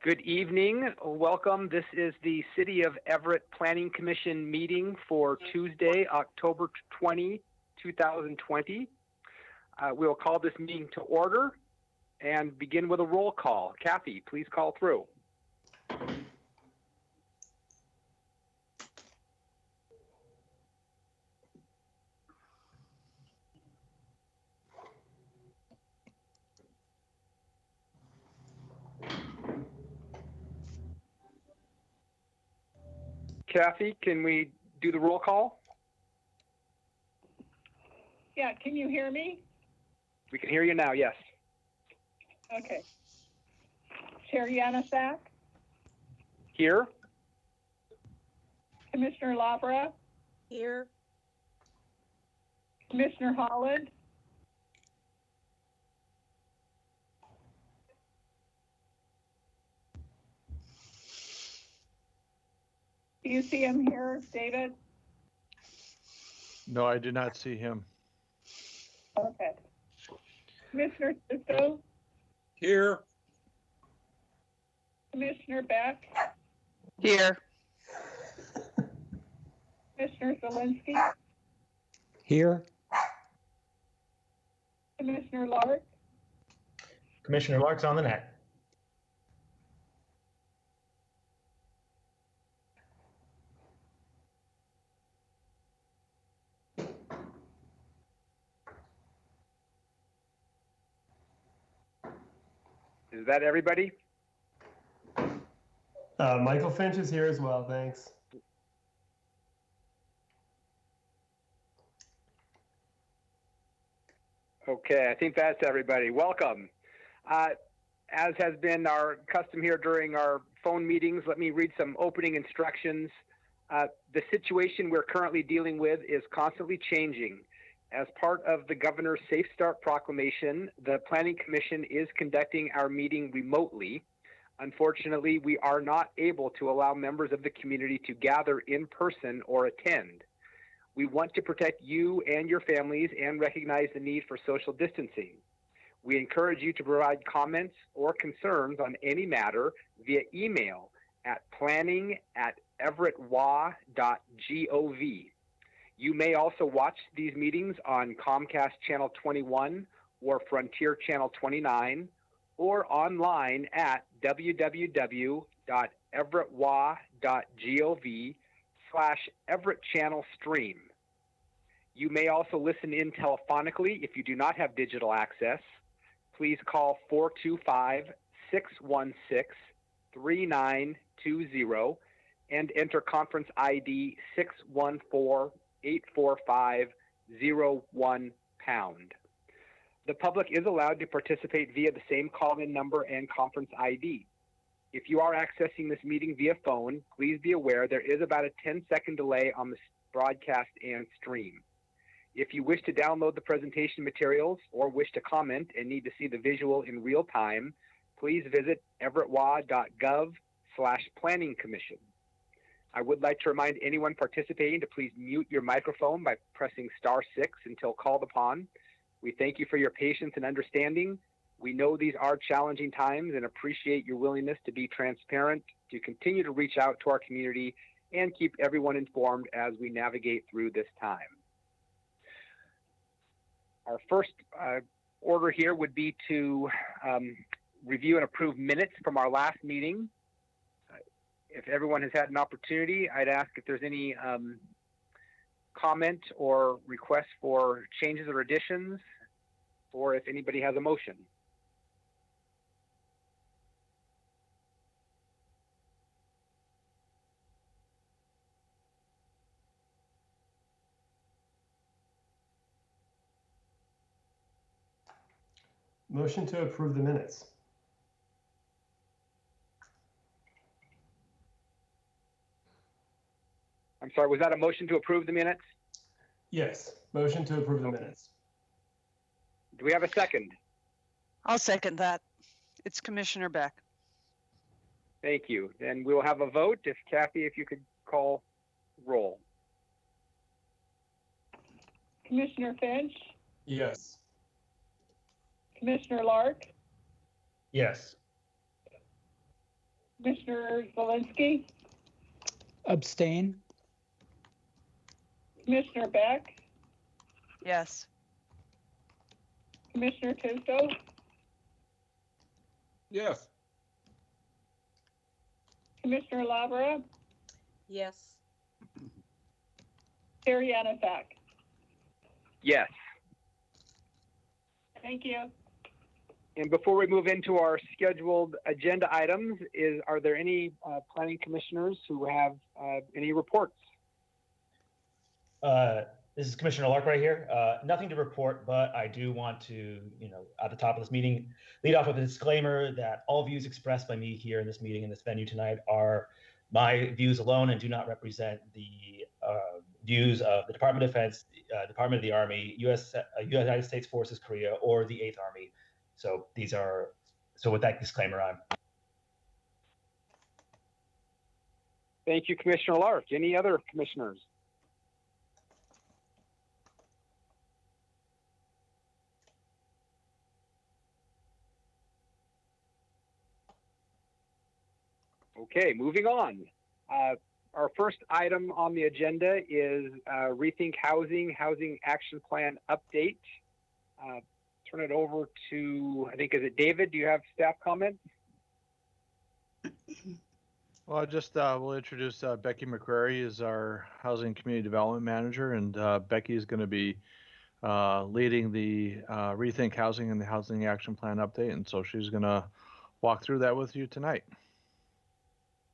Good evening. Welcome. This is the City of Everett Planning Commission meeting for Tuesday, October 20, 2020. We'll call this meeting to order and begin with a roll call. Kathy, please call through. Kathy, can we do the roll call? Yeah, can you hear me? We can hear you now, yes. Okay. Chair Yanasak? Here. Commissioner Labra? Here. Commissioner Holland? Do you see him here, David? No, I do not see him. Okay. Commissioner Sisto? Here. Commissioner Beck? Here. Commissioner Zielinski? Here. Commissioner Lark? Commissioner Lark's on the net. Is that everybody? Michael Finch is here as well, thanks. Okay, I think that's everybody. Welcome. As has been our custom here during our phone meetings, let me read some opening instructions. The situation we're currently dealing with is constantly changing. As part of the Governor's Safe Start Proclamation, the Planning Commission is conducting our meeting remotely. Unfortunately, we are not able to allow members of the community to gather in person or attend. We want to protect you and your families and recognize the need for social distancing. We encourage you to provide comments or concerns on any matter via email at planning@everettwa.gov. You may also watch these meetings on Comcast Channel 21 or Frontier Channel 29 or online at www.everettwa.gov/Everett Channel Stream. You may also listen in telephonically if you do not have digital access. Please call 425-616-3920 and enter conference ID 614-845-01#. The public is allowed to participate via the same call-in number and conference ID. If you are accessing this meeting via phone, please be aware there is about a 10-second delay on the broadcast and stream. If you wish to download the presentation materials or wish to comment and need to see the visual in real time, please visit everettwa.gov/planning commission. I would like to remind anyone participating to please mute your microphone by pressing *6 until called upon. We thank you for your patience and understanding. We know these are challenging times and appreciate your willingness to be transparent, to continue to reach out to our community, and keep everyone informed as we navigate through this time. Our first order here would be to review and approve minutes from our last meeting. If everyone has had an opportunity, I'd ask if there's any comment or request for changes or additions, or if anybody has a motion. Motion to approve the minutes. I'm sorry, was that a motion to approve the minutes? Yes, motion to approve the minutes. Do we have a second? I'll second that. It's Commissioner Beck. Thank you. Then we will have a vote. If Kathy, if you could call roll. Commissioner Finch? Yes. Commissioner Lark? Yes. Commissioner Zelinski, Abstain? Commissioner Beck, Yes. Commissioner Tusso, Yes. Commissioner Labra, Yes. Chair Yanafak. Yes. Thank you. And before we move into our scheduled agenda items, are there any planning commissioners who have any reports? This is Commissioner Lark right here. Nothing to report, but I do want to, at the top of this meeting, lead off with a disclaimer that all views expressed by me here in this meeting in this venue tonight are my views alone and do not represent the views of the Department of Defense, Department of the Army, United States Forces Korea, or the 8th Army. So with that disclaimer on. Thank you, Commissioner Lark. Any other commissioners? Okay, moving on. Our first item on the agenda is Rethink Housing Action Plan Update. Turn it over to, I think, is it David? Do you have staff comments? Well, we'll introduce Becky McCrary as our Housing Community Development Manager, and Becky is going to be leading the Rethink Housing and the Housing Action Plan update, and so she's going to walk through that with you tonight.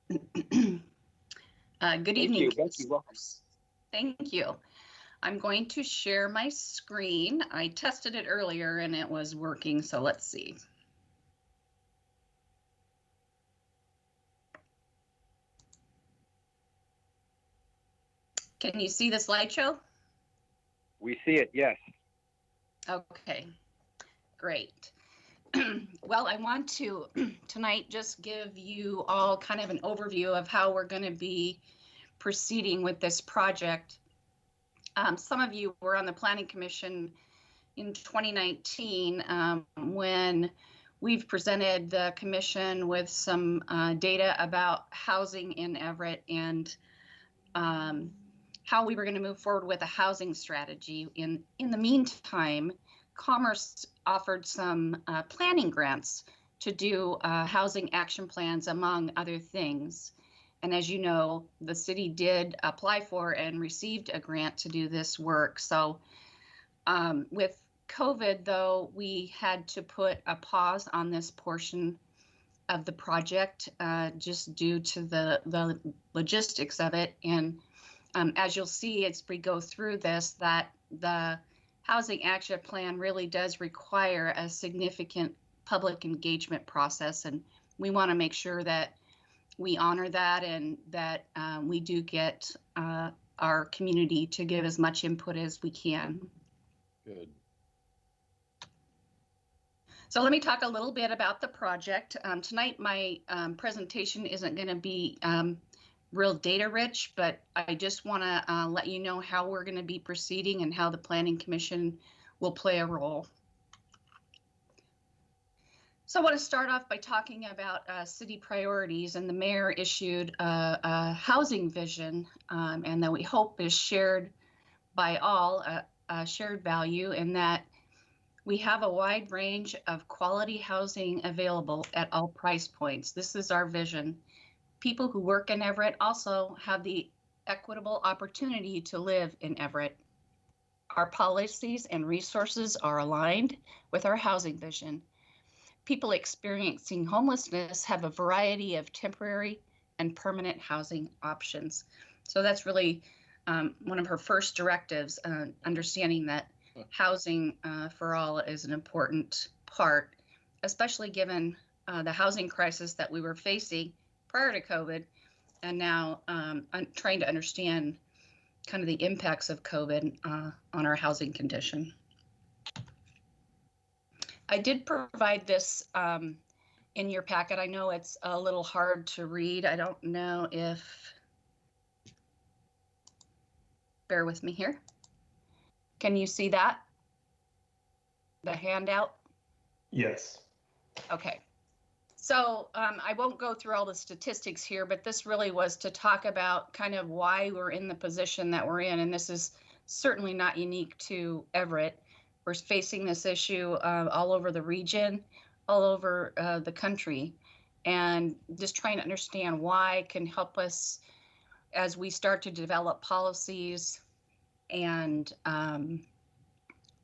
Good evening. Thank you. Welcome. Thank you. I'm going to share my screen. I tested it earlier and it was working, so let's see. Can you see the slideshow? We see it, yes. Okay, great. Well, I want to tonight just give you all kind of an overview of how we're going to be proceeding with this project. Some of you were on the Planning Commission in 2019 when we've presented the commission with some data about housing in Everett and how we were going to move forward with a housing strategy. In the meantime, Commerce offered some planning grants to do housing action plans, among other things. And as you know, the city did apply for and received a grant to do this work. So with COVID, though, we had to put a pause on this portion of the project just due to the logistics of it. And as you'll see as we go through this, that the Housing Action Plan really does require a significant public engagement process, and we want to make sure that we honor that and that we do get our community to give as much input as we can. Good. So let me talk a little bit about the project. Tonight, my presentation isn't going to be real data rich, but I just want to let you know how we're going to be proceeding and how the Planning Commission will play a role. So I want to start off by talking about city priorities, and the mayor issued a housing vision and that we hope is shared by all, a shared value, in that we have a wide range of quality housing available at all price points. This is our vision. People who work in Everett also have the equitable opportunity to live in Everett. Our policies and resources are aligned with our housing vision. People experiencing homelessness have a variety of temporary and permanent housing options. So that's really one of her first directives, understanding that housing for all is an important part, especially given the housing crisis that we were facing prior to COVID, and now I'm trying to understand kind of the impacts of COVID on our housing condition. I did provide this in your packet. I know it's a little hard to read. I don't know if, bear with me here. Can you see that? The handout? Yes. Okay. So I won't go through all the statistics here, but this really was to talk about kind of why we're in the position that we're in. And this is certainly not unique to Everett. We're facing this issue all over the region, all over the country, and just trying to understand why can help us as we start to develop policies and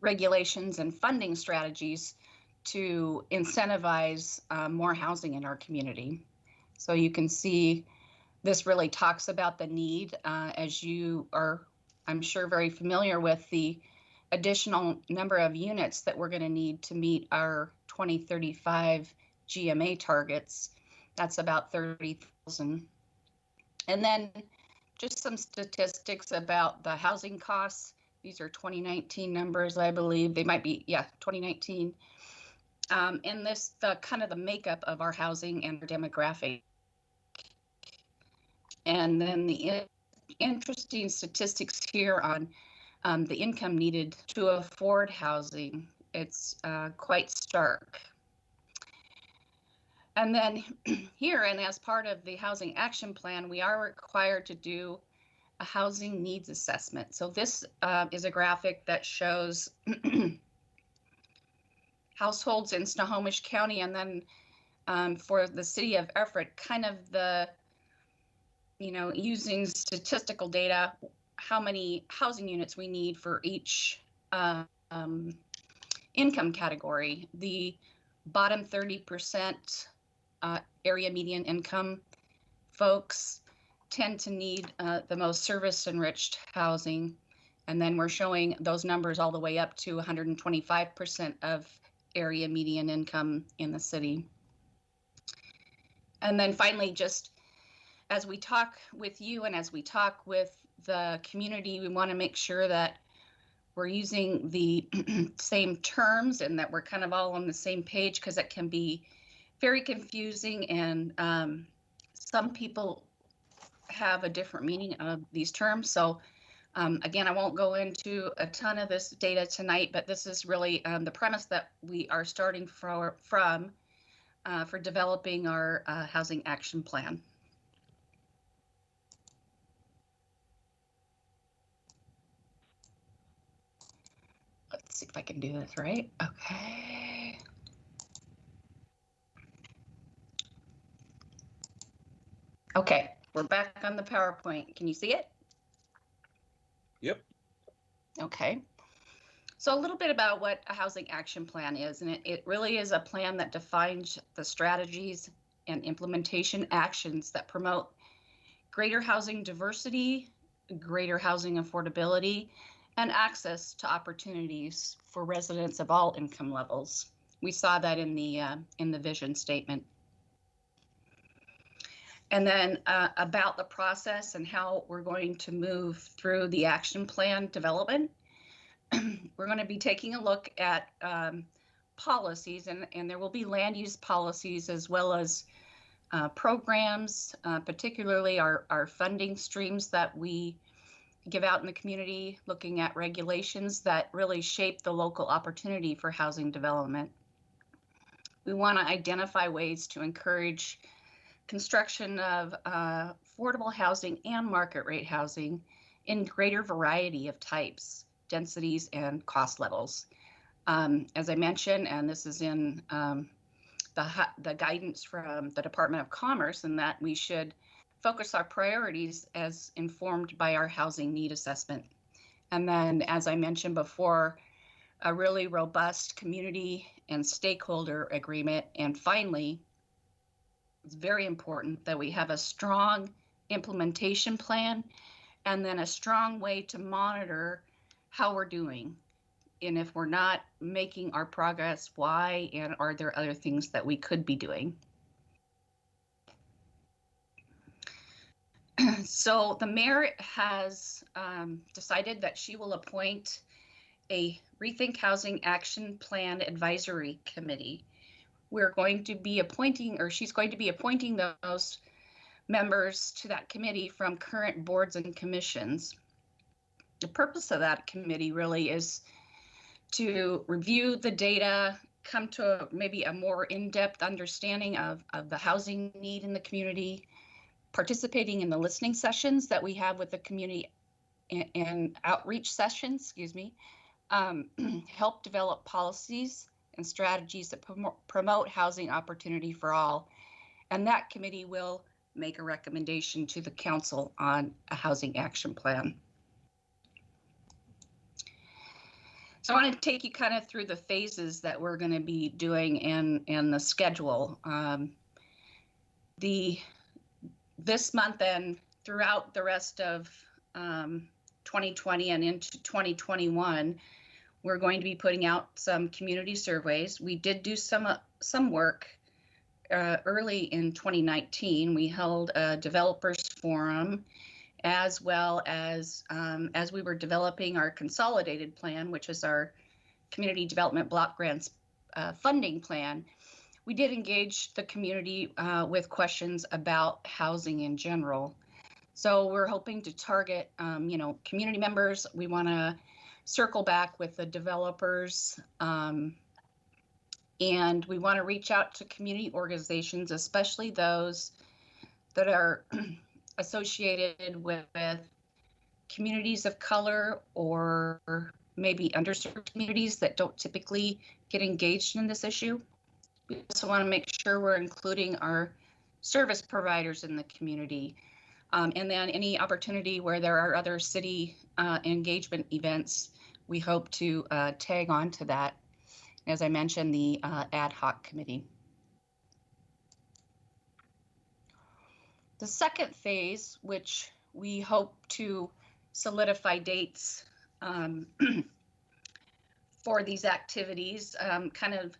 regulations and funding strategies to incentivize more housing in our community. So you can see this really talks about the need, as you are, I'm sure, very familiar with the additional number of units that we're going to need to meet our 2035 GMA targets. That's about 30,000. And then just some statistics about the housing costs. These are 2019 numbers, I believe. They might be, yeah, 2019. And this, the kind of the makeup of our housing and our demographic. And then the interesting statistics here on the income needed to afford housing. It's quite stark. And then here, and as part of the Housing Action Plan, we are required to do a housing needs assessment. So this is a graphic that shows households in Snohomish County, and then for the city of Everett, kind of the, you know, using statistical data, how many housing units we need for each income category. The bottom 30% area median income folks tend to need the most service-enriched housing. And then we're showing those numbers all the way up to 125% of area median income in the city. And then finally, just as we talk with you and as we talk with the community, we want to make sure that we're using the same terms and that we're kind of all on the same page, because it can be very confusing, and some people have a different meaning of these terms. So again, I won't go into a ton of this data tonight, but this is really the premise that we are starting from for developing our housing action plan. Let's see if I can do this right. Okay. Okay, we're back on the PowerPoint. Can you see it? Yep. Okay. So a little bit about what a housing action plan is, and it really is a plan that defines the strategies and implementation actions that promote greater housing diversity, greater housing affordability, and access to opportunities for residents of all income levels. We saw that in the vision statement. And then about the process and how we're going to move through the action plan development. We're going to be taking a look at policies, and there will be land use policies as well as programs, particularly our funding streams that we give out in the community, looking at regulations that really shape the local opportunity for housing development. We want to identify ways to encourage construction of affordable housing and market rate housing in greater variety of types, densities, and cost levels. As I mentioned, and this is in the guidance from the Department of Commerce, and that we should focus our priorities as informed by our housing need assessment. And then, as I mentioned before, a really robust community and stakeholder agreement. And finally, it's very important that we have a strong implementation plan and then a strong way to monitor how we're doing. And if we're not making our progress, why, and are there other things that we could be doing? So the mayor has decided that she will appoint a Rethink Housing Action Plan Advisory Committee. We're going to be appointing, or she's going to be appointing those members to that committee from current boards and commissions. The purpose of that committee really is to review the data come to maybe a more in-depth understanding of the housing need in the community, participating in the listening sessions that we have with the community and outreach sessions, excuse me, help develop policies and strategies that promote housing opportunity for all. And that committee will make a recommendation to the council on a housing action plan. So I want to take you kind of through the phases that we're going to be doing in the schedule. This month and throughout the rest of 2020 and into 2021, we're going to be putting out some community surveys. We did do some work early in 2019. We held a developers forum, as well as we were developing our consolidated plan, which is our community development block grants funding plan. We did engage the community with questions about housing in general. So we're hoping to target, community members. We want to circle back with the developers, and we want to reach out to community organizations, especially those that are associated with communities of color or maybe underserved communities that don't typically get engaged in this issue. We also want to make sure we're including our service providers in the community. And then any opportunity where there are other city engagement events, we hope to tag on to that. As I mentioned, the ad hoc committee. The second phase, which we hope to solidify dates for these activities, kind of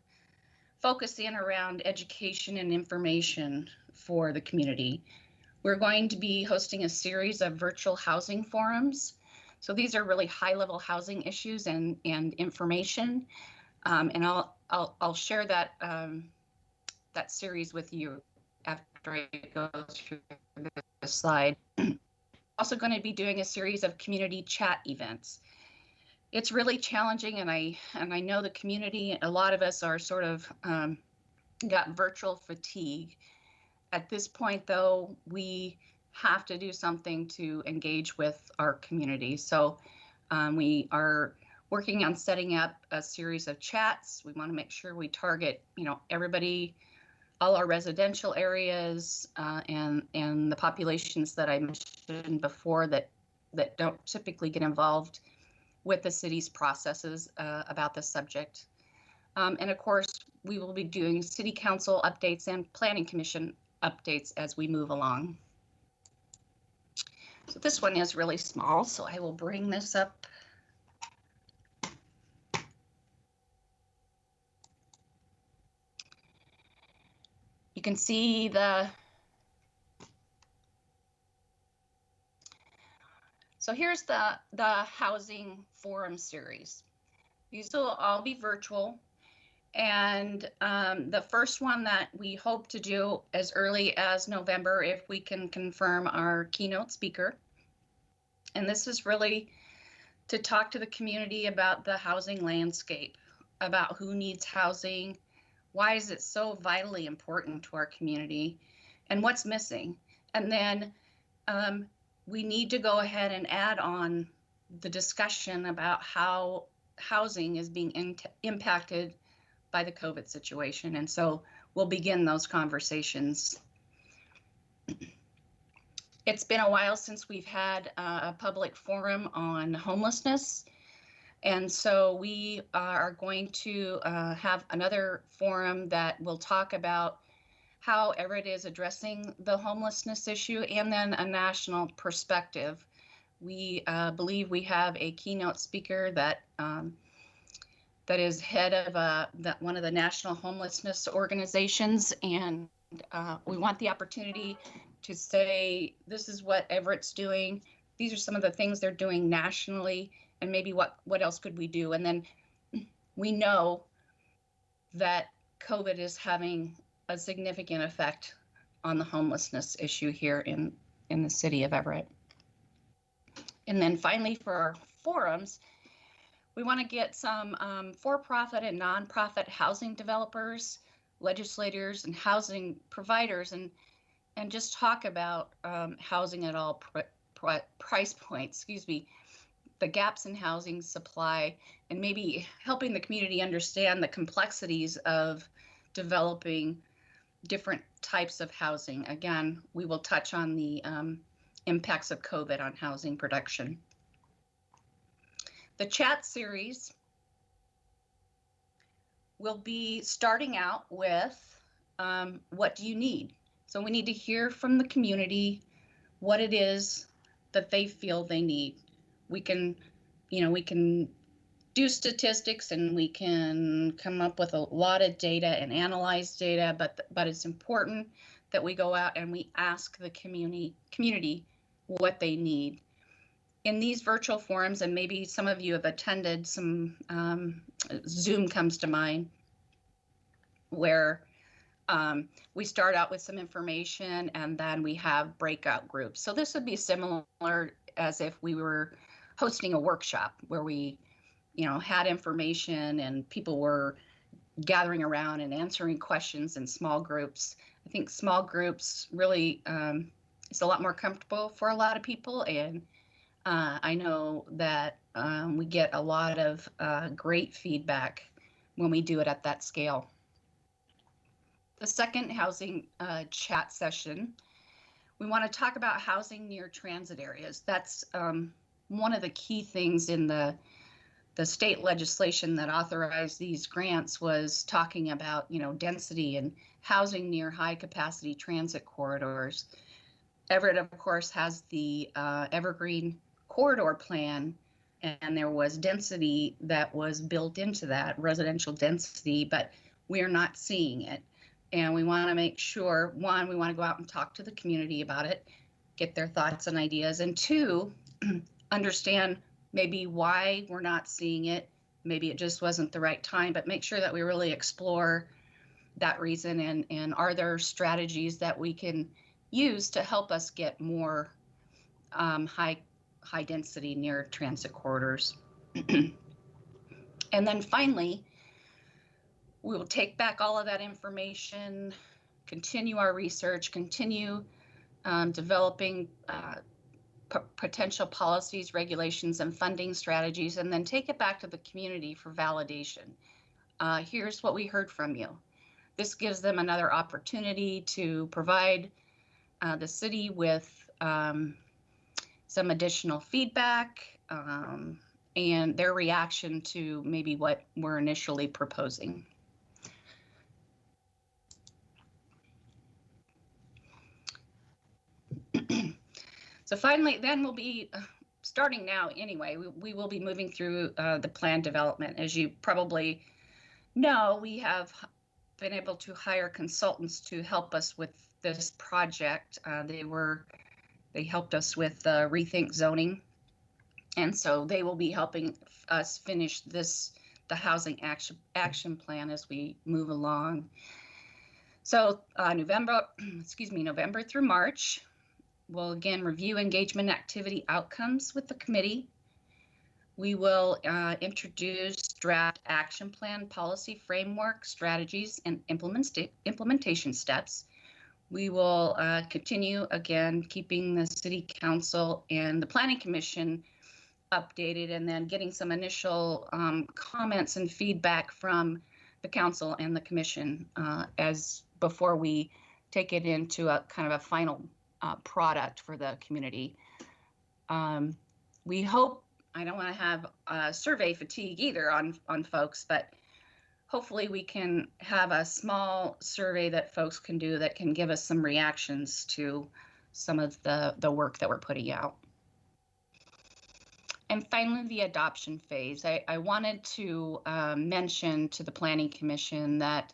focus in around education and information for the community. We're going to be hosting a series of virtual housing forums. So these are really high-level housing issues and information. And I'll share that that series with you after I go through this slide. Also going to be doing a series of community chat events. It's really challenging, and I know the community, a lot of us are sort of got virtual fatigue. At this point, though, we have to do something to engage with our community. So we are working on setting up a series of chats. We want to make sure we target, everybody, all our residential areas, and the populations that I mentioned before that don't typically get involved with the city's processes about this subject. And of course, we will be doing city council updates and planning commission updates as we move along. So this one is really small, so I will bring this up. You can see so here's the housing forum series. These will all be virtual. And the first one that we hope to do as early as November, if we can confirm our keynote speaker. And this is really to talk to the community about the housing landscape, about who needs housing, why is it so vitally important to our community, and what's missing. And then we need to go ahead and add on the discussion about how housing is being impacted by the COVID situation. And so we'll begin those conversations. It's been a while since we've had a public forum on homelessness. And so we are going to have another forum that will talk about how Everett is addressing the homelessness issue, and then a national perspective. We believe we have a keynote speaker that is head of one of the national homelessness organizations, and we want the opportunity to say, this is what Everett's doing. These are some of the things they're doing nationally, and maybe what else could we do? And then we know that COVID is having a significant effect on the homelessness issue here in the city of Everett. And then finally, for our forums, We want to get some for-profit and nonprofit housing developers, legislators, and housing providers, and just talk about housing at all price points. Excuse me, the gaps in housing supply, and maybe helping the community understand the complexities of developing different types of housing. Again, we will touch on the impacts of COVID on housing production. The chat series will be starting out with what do you need? So we need to hear from the community what it is that they feel they need. We can do statistics and we can come up with a lot of data and analyze data, but it's important that we go out and we ask the community what they need. In these virtual forums, and maybe some of you have attended some, Zoom comes to mind, where we start out with some information and then we have breakout groups. So this would be similar as if we were hosting a workshop where we, had information and people were gathering around and answering questions in small groups. I think small groups really is a lot more comfortable for a lot of people, and I know that we get a lot of great feedback when we do it at that scale. The second housing chat session, we want to talk about housing near transit areas. That's one of the key things in the state legislation that authorized these grants, was talking about, density and housing near high capacity transit corridors. Everett, of course, has the Evergreen Corridor Plan, and there was density that was built into that, residential density, but we're not seeing it. And we want to make sure, one, we want to go out and talk to the community about it, get their thoughts and ideas, and two, understand maybe why we're not seeing it. Maybe it just wasn't the right time, but make sure that we really explore that reason, and are there strategies that we can use to help us get more high density near transit corridors. And then finally, we will take back all of that information, continue our research, continue developing potential policies, regulations, and funding strategies, and then take it back to the community for validation. Here's what we heard from you. This gives them another opportunity to provide the city with some additional feedback and their reaction to maybe what we're initially proposing. So finally, then we'll be starting now anyway, we will be moving through the plan development. As you probably know, we have been able to hire consultants to help us with this project. They helped us with Rethink Zoning. And so they will be helping us finish the housing action plan as we move along. So November through March, we'll again review engagement activity outcomes with the committee. We will introduce draft action plan, policy framework, strategies, and implementation steps. We will continue, again, keeping the City Council and the Planning Commission updated, and then getting some initial comments and feedback from the Council and the Commission as before we take it into a kind of a final product for the community. We hope, I don't want to have survey fatigue either on folks, but hopefully we can have a small survey that folks can do that can give us some reactions to some of the work that we're putting out. And finally, the adoption phase. I wanted to mention to the Planning Commission that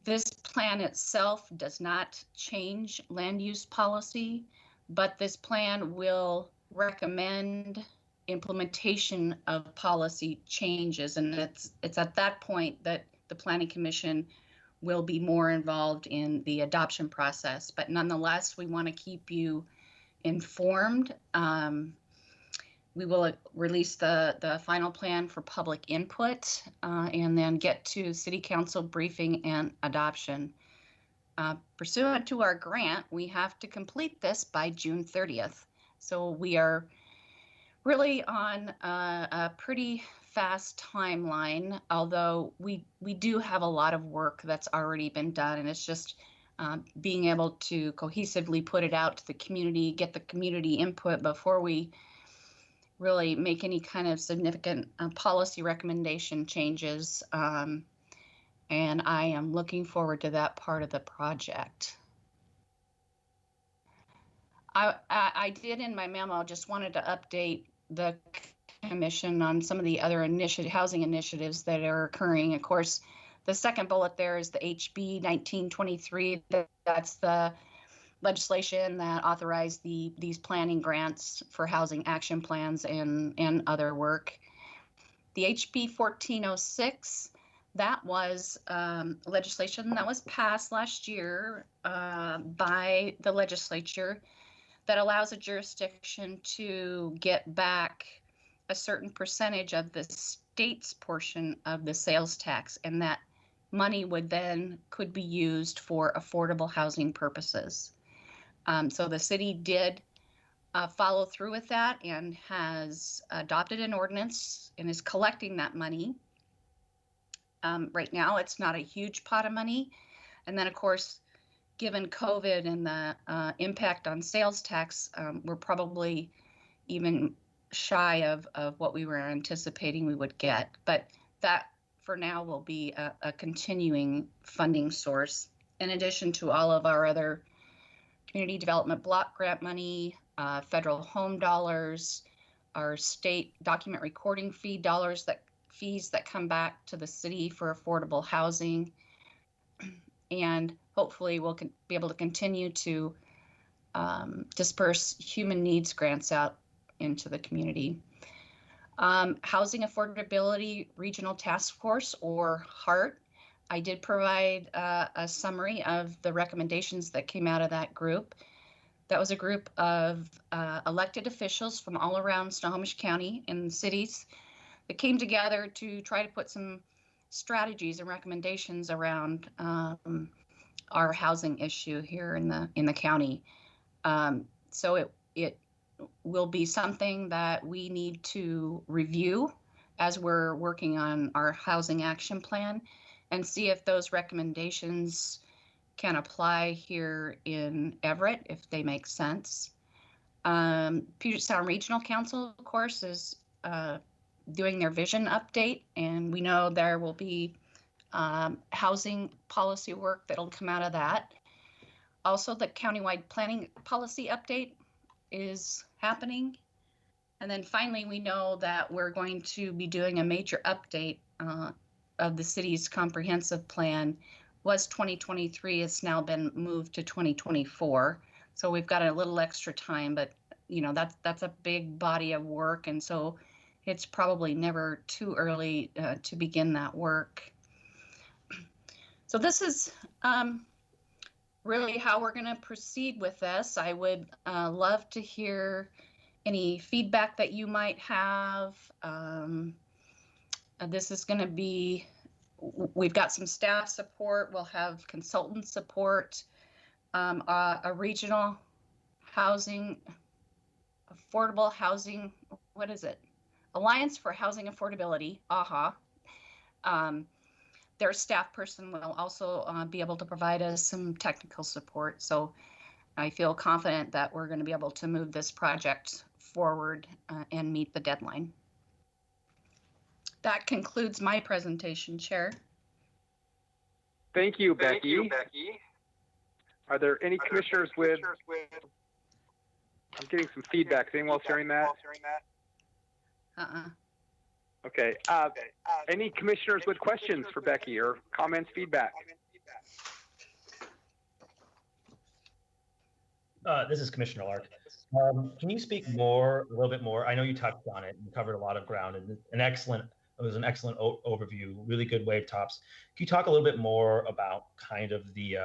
this plan itself does not change land use policy, but this plan will recommend implementation of policy changes. And it's at that point that the Planning Commission will be more involved in the adoption process. But nonetheless, we want to keep you informed. we will release the final plan for public input and then get to city council briefing and adoption. Pursuant to our grant, we have to complete this by June 30th. So we are really on a pretty fast timeline, although we do have a lot of work that's already been done, and it's just being able to cohesively put it out to the community, get the community input before we really make any kind of significant policy recommendation changes. And I am looking forward to that part of the project. I did in my memo, just wanted to update the commission on some of the other housing initiatives that are occurring. Of course, the second bullet there is the HB 1923. That's the legislation that authorized these planning grants for housing action plans and other work. The HB 1406, that was legislation that was passed last year by the legislature that allows a jurisdiction to get back a certain percentage of the state's portion of the sales tax, and that money could be used for affordable housing purposes. So the city did follow through with that and has adopted an ordinance and is collecting that money. Right now, it's not a huge pot of money. And then, of course, given COVID and the impact on sales tax, we're probably even shy of what we were anticipating we would get. But that, for now, will be a continuing funding source, in addition to all of our other community development block grant money, federal home dollars, our state document recording fee dollars, fees that come back to the city for affordable housing. And hopefully we'll be able to continue to disperse human needs grants out into the community. Housing Affordability Regional Task Force, or HART. I did provide a summary of the recommendations that came out of that group. That was a group of elected officials from all around Snohomish County and cities that came together to try to put some strategies and recommendations around our housing issue here in the county. So it will be something that we need to review as we're working on our housing action plan and see if those recommendations can apply here in Everett, if they make sense. Puget Sound Regional Council, of course, is doing their vision update, and we know there will be housing policy work that'll come out of that. Also, the countywide planning policy update is happening. And then finally, we know that we're going to be doing a major update of the city's comprehensive plan. Was 2023, it's now been moved to 2024. So we've got a little extra time, but you know, that's a big body of work. And so it's probably never too early to begin that work. So this is really how we're going to proceed with this. I would love to hear any feedback that you might have. This is going to be, we've got some staff support, we'll have consultant support, a regional housing, affordable housing, what is it? Alliance for Housing Affordability, AHA. Their staff person will also be able to provide us some technical support. So I feel confident that we're going to be able to move this project forward and meet the deadline. That concludes my presentation, Chair. Thank you, Becky. Are there any commissioners with? I'm getting some feedback. Is anyone else hearing that? Okay. Any commissioners with questions for Becky or comments, feedback? This is Commissioner Lark. Can you speak a little bit more? I know you touched on it and covered a lot of ground, and it was an excellent overview, really good wave tops. Can you talk a little bit more about kind of the,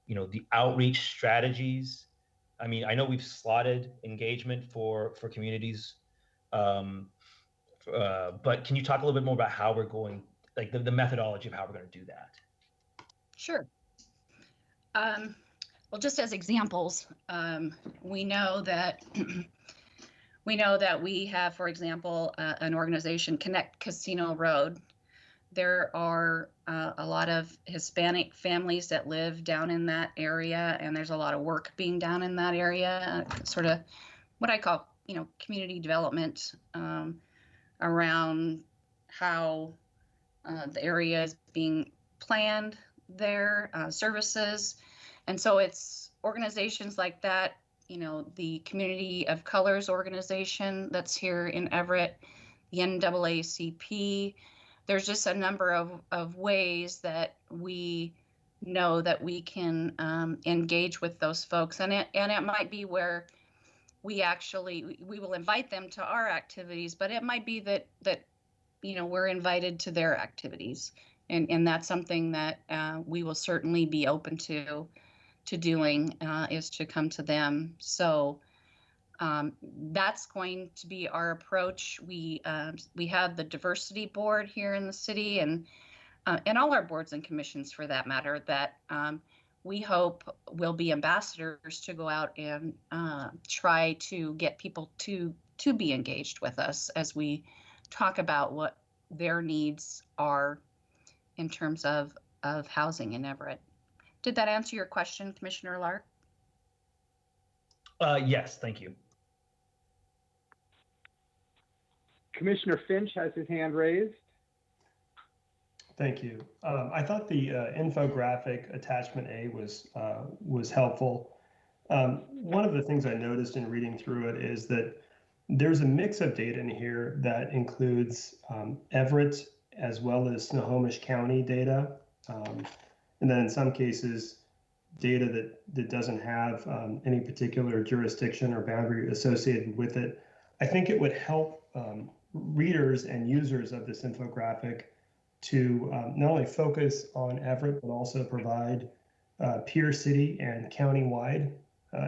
the outreach strategies? I mean, I know we've slotted engagement for communities But can you talk a little bit more about how we're going, like the methodology of how we're going to do that? Sure. Well, just as examples, we know that we have, for example, an organization, Connect Casino Road. There are a lot of Hispanic families that live down in that area, and there's a lot of work being done in that area, sort of what I call, community development around how the area is being planned there, services. And so it's organizations like that, the Community of Colors organization that's here in Everett, the NAACP. There's just a number of ways that we know that we can engage with those folks. And it might be where we will invite them to our activities, but it might be that we're invited to their activities. And that's something that we will certainly be open to doing, is to come to them. So that's going to be our approach. We have the diversity board here in the city, and all our boards and commissions for that matter, that we hope will be ambassadors to go out and try to get people to be engaged with us as we talk about what their needs are in terms of housing in Everett. Did that answer your question, Commissioner Lark? Yes, thank you. Commissioner Finch has his hand raised. Thank you. I thought the infographic attachment A was helpful. One of the things I noticed in reading through it is that there's a mix of data in here that includes Everett as well as Snohomish County data. And then in some cases, data that doesn't have any particular jurisdiction or boundary associated with it. I think it would help readers and users of this infographic to not only focus on Everett, but also provide peer city and county-wide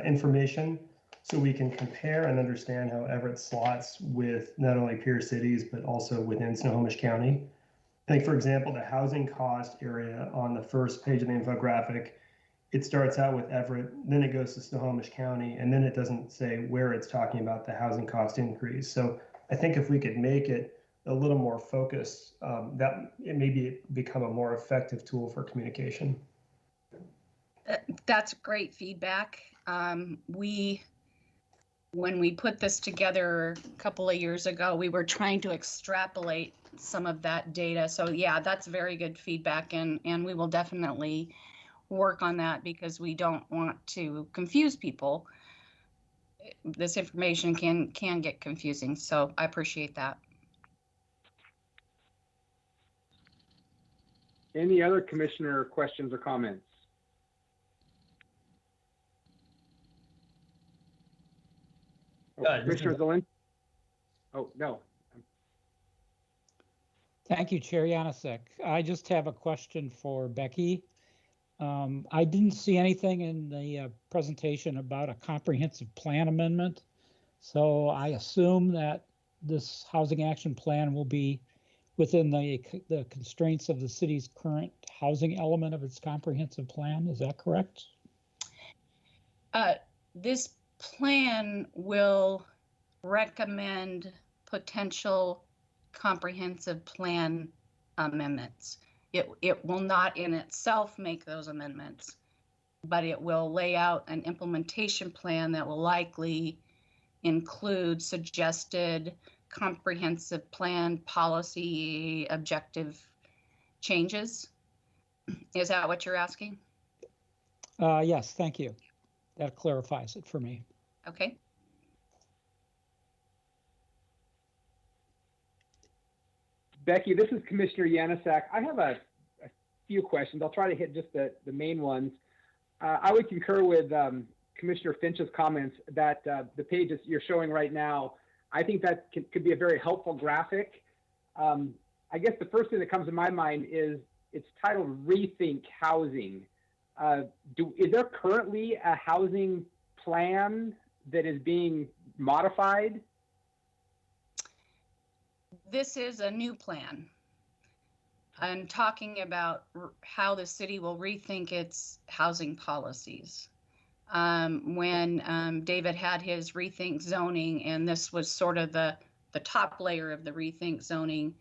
information, so we can compare and understand how Everett slots with not only peer cities, but also within Snohomish County. I think, for example, the housing cost area on the first page of the infographic, it starts out with Everett, then it goes to Snohomish County, and then it doesn't say where it's talking about the housing cost increase. So I think if we could make it a little more focused, that it maybe become a more effective tool for communication. That's great feedback. When we put this together a couple of years ago, we were trying to extrapolate some of that data. So yeah, that's very good feedback, and we will definitely work on that because we don't want to confuse people. This information can get confusing, so I appreciate that. Any other commissioner questions or comments? Commissioner Zelin? Oh, no. Thank you, Chair Janusik. I just have a question for Becky. I didn't see anything in the presentation about a comprehensive plan amendment. So I assume that this housing action plan will be within the constraints of the city's current housing element of its comprehensive plan. Is that correct? This plan will recommend potential comprehensive plan amendments. It will not in itself make those amendments, but it will lay out an implementation plan that will likely include suggested comprehensive plan policy objective changes. Is that what you're asking? Yes, thank you. That clarifies it for me. Okay. Becky, this is Commissioner Janusik. I have a few questions. I'll try to hit just the main ones. I would concur with Commissioner Finch's comments that the pages you're showing right now, I think that could be a very helpful graphic. I guess the first thing that comes to my mind is it's titled Rethink Housing. Is there currently a housing plan that is being modified? this is a new plan. I'm talking about how the city will rethink its housing policies. When David had his rethink zoning, and this was sort of the top layer of the rethink zoning,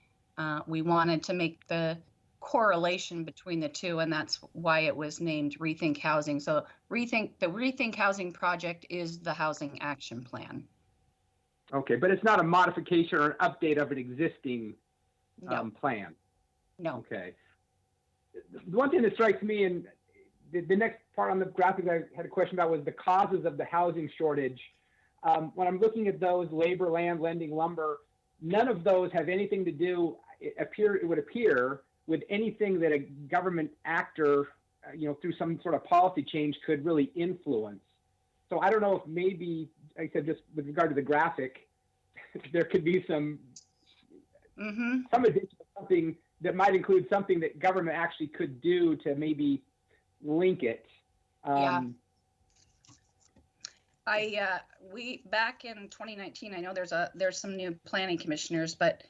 we wanted to make the correlation between the two, and that's why it was named Rethink Housing. So the Rethink Housing project is the housing action plan. Okay, but it's not a modification or an update of an existing No, plan. no. Okay. The one thing that strikes me, and the next part on the graphic I had a question about, was the causes of the housing shortage. When I'm looking at those, labor, land, lending, lumber, none of those have anything to do, it would appear, with anything that a government actor, through some sort of policy change could really influence. So I don't know if maybe, like I said, just with regard to the graphic, there could be some additional something that might include something that government actually could do to maybe link it. Yeah. We back in 2019, I know there's some new planning commissioners, but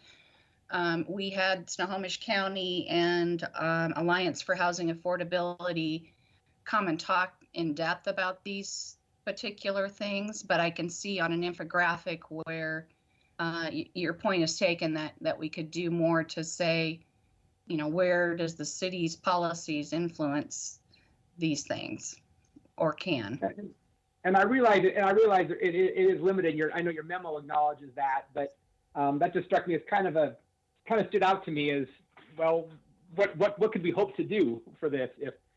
we had Snohomish County and Alliance for Housing Affordability come and talk in depth about these particular things, but I can see on an infographic where your point is taken that we could do more to say, where does the city's policies influence these things, or can. And I realize it is limited. I know your memo acknowledges that, but that just struck me as kind of stood out to me as, well, what could we hope to do for this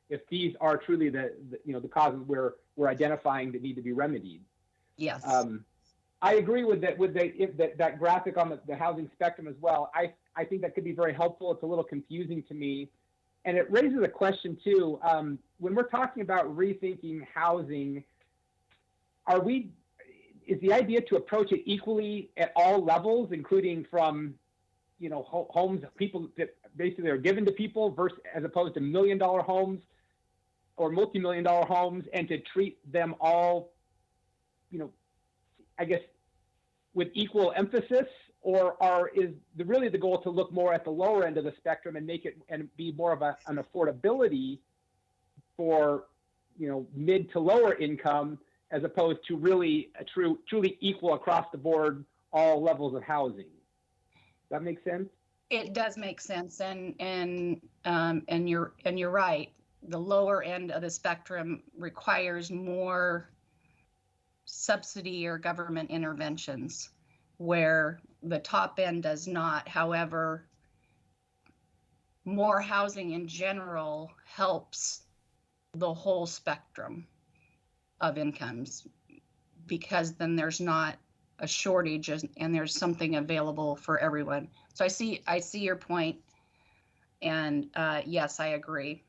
if these are truly the causes we're identifying that need to be remedied? Yes. I agree with that graphic on the housing spectrum as well. I think that could be very helpful. It's a little confusing to me. And it raises a question too. When we're talking about rethinking housing, is the idea to approach it equally at all levels, including from, homes people that basically are given to people versus, as opposed to $1 million homes or multi-million-dollar homes, and to treat them all, I guess, with equal emphasis? Or is really the goal to look more at the lower end of the spectrum and make it and be more of an affordability for, mid to lower income, as opposed to really truly equal across the board, all levels of housing? Does that make sense? It does make sense, and you're right. The lower end of the spectrum requires more subsidy or government interventions, where the top end does not. However, more housing in general helps the whole spectrum of incomes, because then there's not a shortage and there's something available for everyone. So I see your point, and yes, I agree.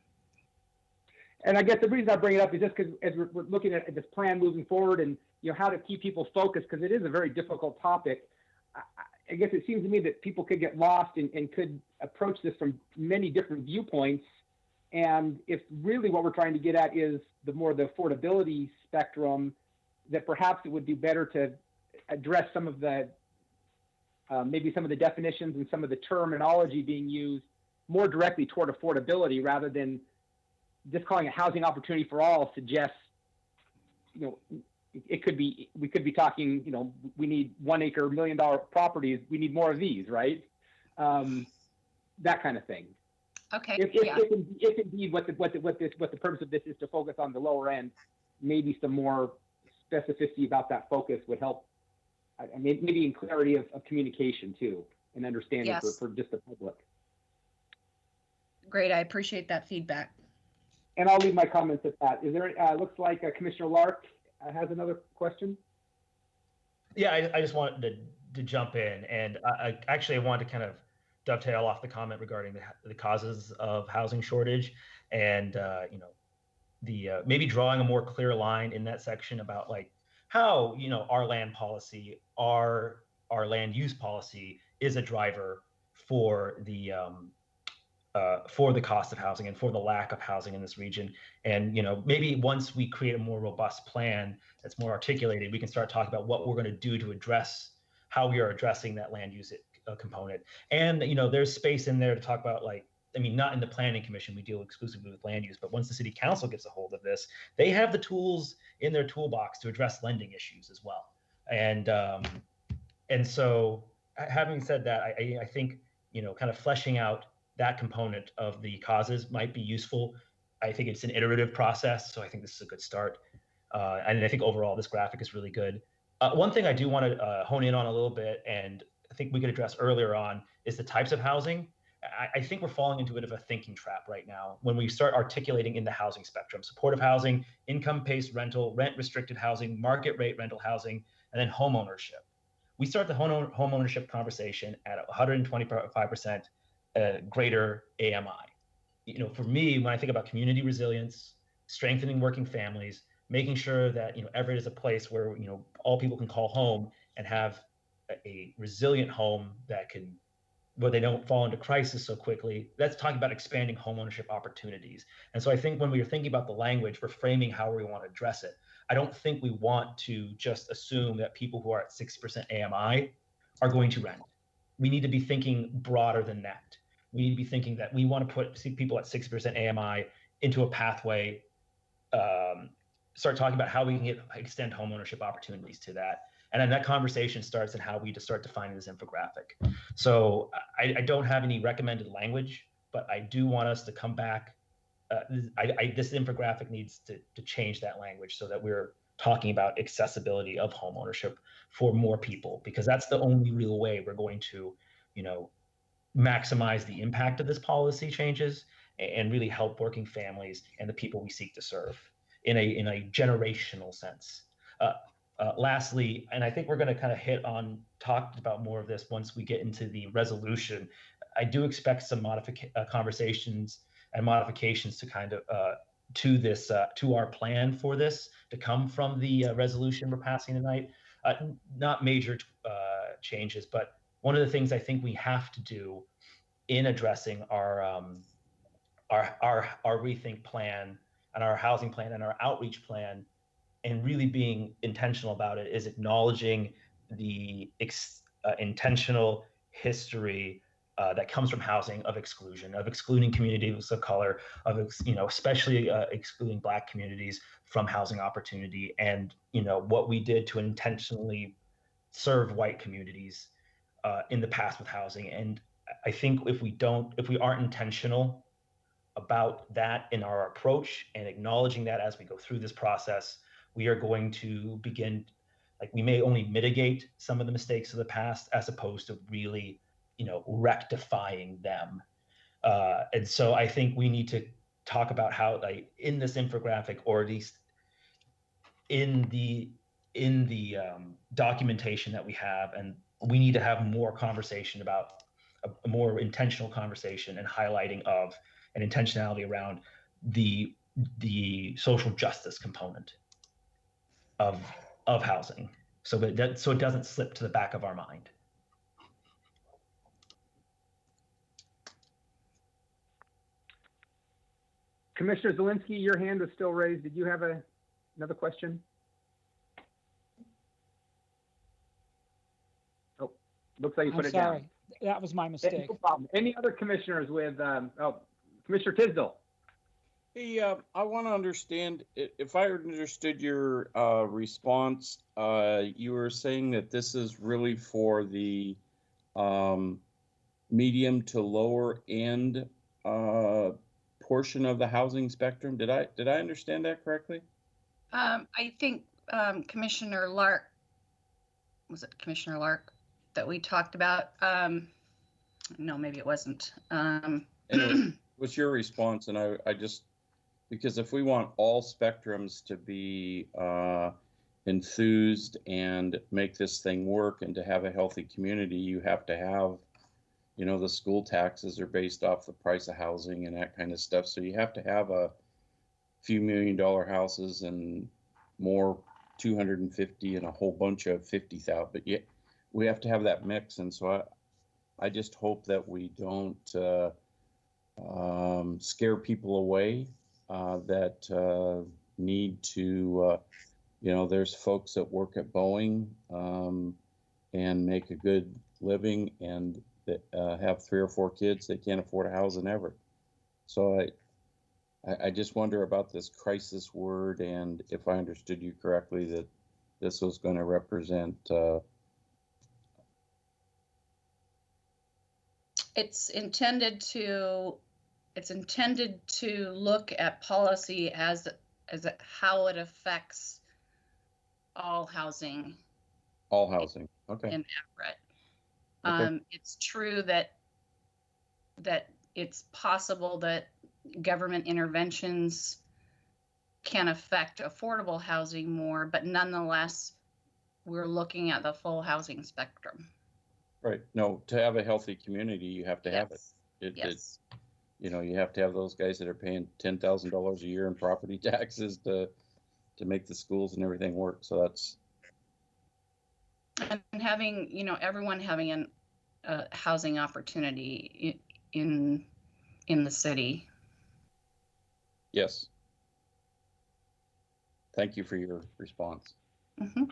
And I guess the reason I bring it up is just because as we're looking at this plan moving forward, and how to keep people focused, because it is a very difficult topic. I guess it seems to me that people could get lost and could approach this from many different viewpoints. And if really what we're trying to get at is the affordability spectrum, that perhaps it would be better to address some of the maybe some of the definitions and some of the terminology being used more directly toward affordability, rather than just calling it housing opportunity for all suggests, we could be talking, we need 1 acre, $1 million properties. We need more of these, right? That kind of thing. Okay. If indeed what the purpose of this is to focus on the lower end, maybe some more specificity about that focus would help. Maybe in clarity of communication too, and understanding for just the public. Great, I appreciate that feedback. And I'll leave my comments at that. Is there? Looks like Commissioner Lark has another question. Yeah, I just wanted to jump in, and I actually wanted to kind of dovetail off the comment regarding the causes of housing shortage, and maybe drawing a more clear line in that section about like how our land policy, our land use policy is a driver for the cost of housing and for the lack of housing in this region. And maybe once we create a more robust plan that's more articulated, we can start talking about what we're going to do to address how we are addressing that land use component. And, there's space in there to talk about, like, I mean, not in the planning commission, we deal exclusively with land use, but once the city council gets a hold of this, they have the tools in their toolbox to address lending issues as well. And so having said that, I think, kind of fleshing out that component of the causes might be useful. I think it's an iterative process, so I think this is a good start. And I think overall this graphic is really good. One thing I do want to hone in on a little bit, and I think we could address earlier on, is the types of housing. I think we're falling into a bit of a thinking trap right now when we start articulating in the housing spectrum: supportive housing, income-based rental, rent-restricted housing, market rate rental housing, and then home ownership. We start the home ownership conversation at 125% greater AMI. For me, when I think about community resilience, strengthening working families, making sure that Everett is a place where all people can call home and have a resilient home where they don't fall into crisis so quickly. That's talking about expanding homeownership opportunities. And so I think when we are thinking about the language, we're framing how we want to address it. I don't think we want to just assume that people who are at 60% AMI are going to rent. We need to be thinking broader than that. We need to be thinking that we want to put people at 60% AMI into a pathway, start talking about how we can extend homeownership opportunities to that. And then that conversation starts in how we just start defining this infographic. So I don't have any recommended language, but I do want us to come back. This infographic needs to change that language so that we're talking about accessibility of homeownership for more people, because that's the only real way we're going to, maximize the impact of this policy changes and really help working families and the people we seek to serve in a generational sense. Lastly, and I think we're going to kind of talk about more of this once we get into the resolution, I do expect some conversations and modifications to kind of to our plan for this to come from the resolution we're passing tonight. Not major changes, but one of the things I think we have to do in addressing our rethink plan and our housing plan and our outreach plan, and really being intentional about it, is acknowledging the intentional history that comes from housing of exclusion, of excluding communities of color, of especially excluding Black communities from housing opportunity, and what we did to intentionally serve white communities in the past with housing. And I think if we aren't intentional about that in our approach and acknowledging that as we go through this process, we are going to begin, we may only mitigate some of the mistakes of the past as opposed to really, rectifying them. And so I think we need to talk about how, in this infographic, or at least in the documentation that we have, and we need to have more conversation about a more intentional conversation and highlighting of an intentionality around the social justice component of housing, so it doesn't slip to the back of our mind. Commissioner Zielinski, your hand was still raised. Did you have another question? Oh, looks like you put it down. Sorry, that was my mistake. No problem. Any other commissioners with, Commissioner Tisdall? Hey, I want to understand, if I understood your response, you were saying that this is really for the medium to lower end portion of the housing spectrum. Did I understand that correctly? I think Commissioner Lark, was it Commissioner Lark that we talked about? No, maybe it wasn't. Anyway, what's your response? And I just, because if we want all spectrums to be enthused and make this thing work and to have a healthy community, you have to have, the school taxes are based off the price of housing and that kind of stuff. So you have to have a few $1 million houses and more 250 and a whole bunch of 50,000. But yeah, we have to have that mix. And so I just hope that we don't scare people away that need to, there's folks that work at Boeing and make a good living and that have 3 or 4 kids, they can't afford a house in Everett. So I just wonder about this crisis word, and if I understood you correctly, that this was going to represent. It's intended to look at policy as how it affects all housing. All housing. Okay. In Everett. Okay. It's true that it's possible that government interventions can affect affordable housing more, but nonetheless, we're looking at the full housing spectrum. Right. No, to have a healthy community, you have to have it. Yes. You know, you have to have those guys that are paying $10,000 a year in property taxes to make the schools and everything work. So that's. And having, everyone having a housing opportunity in the city. Yes. Thank you for your response. Mm-hmm.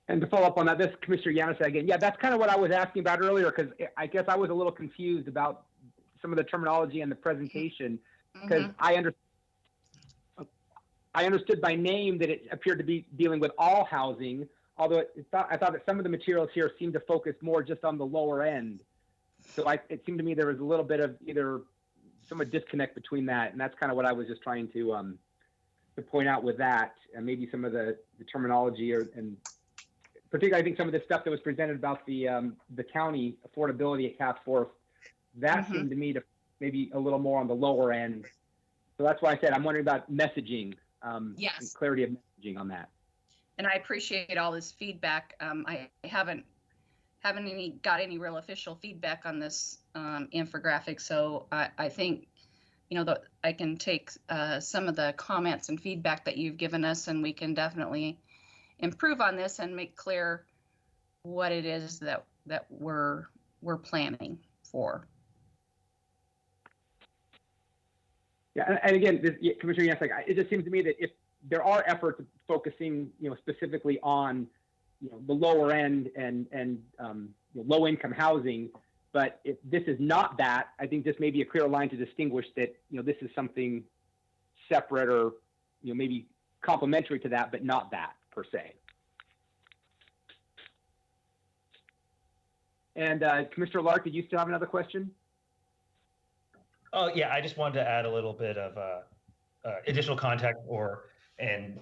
And to follow up on that, this is Commissioner Yanosek again. Yeah, that's kind of what I was asking about earlier, because I guess I was a little confused about some of the terminology and the presentation, because I understood by name that it appeared to be dealing with all housing, although I thought that some of the materials here seemed to focus more just on the lower end. So it seemed to me there was a little bit of either somewhat disconnect between that, and that's kind of what I was just trying to point out with that, and maybe some of the terminology and particularly I think some of the stuff that was presented about the county affordability at task force, that seemed to me to maybe a little more on the lower end. So that's why I said I'm wondering about messaging, yes, and clarity of messaging on that. And I appreciate all this feedback. I haven't got any real official feedback on this infographic, so I think I can take some of the comments and feedback that you've given us, and we can definitely improve on this and make clear what it is that we're planning for. Yeah, and again, Commissioner Yanosek, it just seems to me that if there are efforts focusing, specifically on, the lower end and low income housing, but if this is not that, I think this may be a clear line to distinguish that, this is something separate or, maybe complementary to that, but not that per se. And Commissioner Lark, did you still have another question? Oh yeah, I just wanted to add a little bit of additional context, and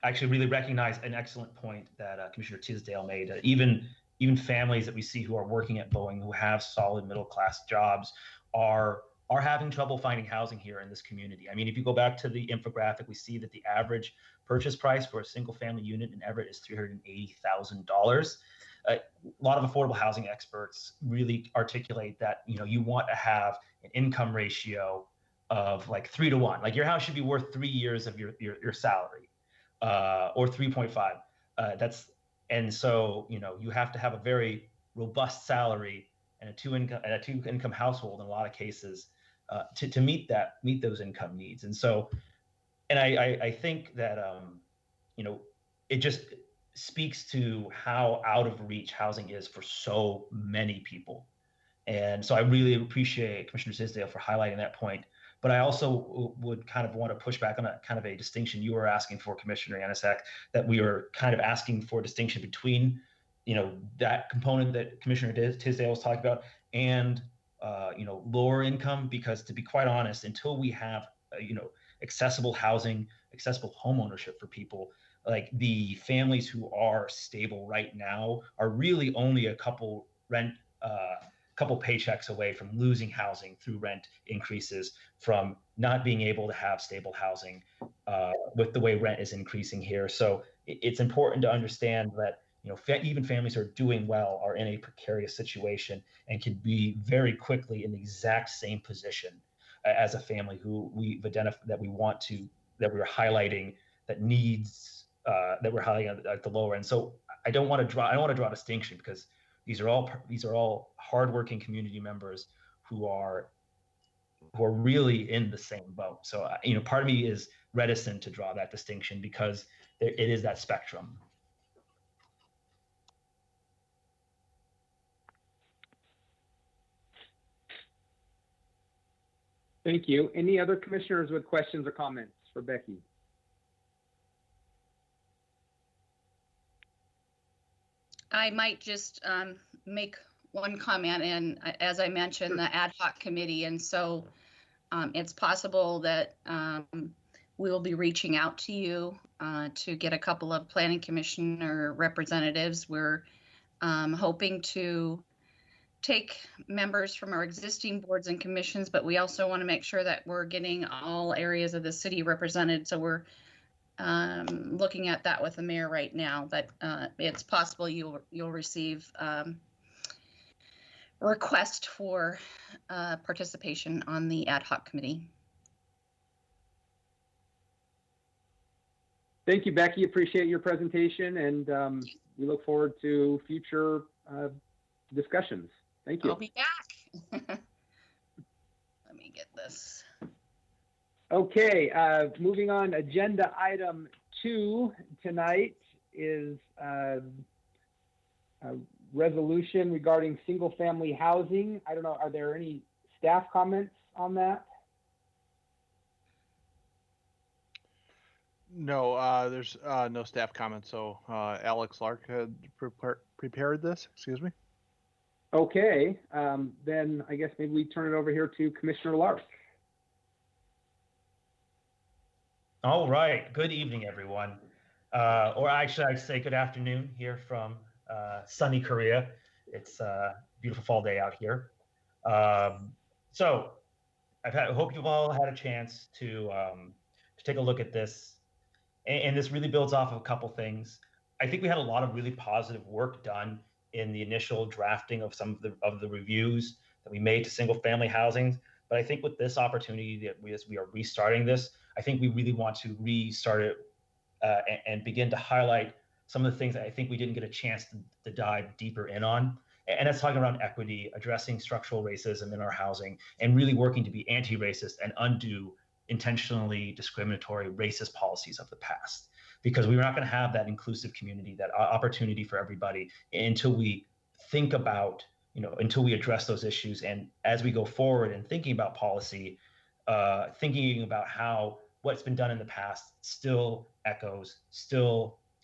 actually really recognize an excellent point that Commissioner Tisdale made. Even families that we see who are working at Boeing, who have solid middle class jobs, are having trouble finding housing here in this community. I mean, if you go back to the infographic, we see that the average purchase price for a single family unit in Everett is $380,000. A lot of affordable housing experts really articulate that you want to have an income ratio of like 3 to 1. Like your house should be worth 3 years of your salary, or 3.5. And so you have to have a very robust salary and a two income household in a lot of cases to meet those income needs. And so, and I think that it just speaks to how out of reach housing is for so many people. And so I really appreciate Commissioner Tisdale for highlighting that point. But I also would kind of want to push back on a kind of a distinction you were asking for, Commissioner Yanosek, that we were kind of asking for a distinction between, that component that Commissioner Tisdale was talking about and, lower income, because to be quite honest, until we have, accessible housing, accessible home ownership for people, like the families who are stable right now are really only a couple paychecks away from losing housing through rent increases, from not being able to have stable housing with the way rent is increasing here. So it's important to understand that even families who are doing well are in a precarious situation and can be very quickly in the exact same position as a family who we've identified that we're highlighting that needs that we're highlighting at the lower end. So I don't want to draw a distinction, because these are all hardworking community members who are really in the same boat. So part of me is reticent to draw that distinction because it is that spectrum. Thank you. Any other commissioners with questions or comments for Becky? I might just make one comment, and as I mentioned, the ad hoc committee, and so it's possible that we will be reaching out to you to get a couple of planning commissioner representatives. We're hoping to take members from our existing boards and commissions, but we also want to make sure that we're getting all areas of the city represented. So we're looking at that with the mayor right now, but it's possible you'll receive request for participation on the ad hoc committee. Thank you, Becky. Appreciate your presentation, and we look forward to future discussions. Thank you. I'll be back. Let me get this. Okay, moving on. Agenda item 2 tonight is a resolution regarding single-family housing. I don't know, are there any staff comments on that? No, there's no staff comments. So Alex Lark had prepared this. Excuse me. Okay, then I guess maybe we turn it over here to Commissioner Lark. All right. Good evening, everyone. Or actually, I'd say good afternoon here from sunny Korea. It's a beautiful fall day out here. So I hope you've all had a chance to take a look at this. And this really builds off of a couple things. I think we had a lot of really positive work done in the initial drafting of some of the reviews that we made to single family housing. But I think with this opportunity that we are restarting this, I think we really want to restart it and begin to highlight some of the things that I think we didn't get a chance to dive deeper in on. And that's talking around equity, addressing structural racism in our housing, and really working to be anti-racist and undo intentionally discriminatory racist policies of the past. Because we're not going to have that inclusive community, that opportunity for everybody until we think about, until we address those issues. And as we go forward and thinking about policy, thinking about how what's been done in the past still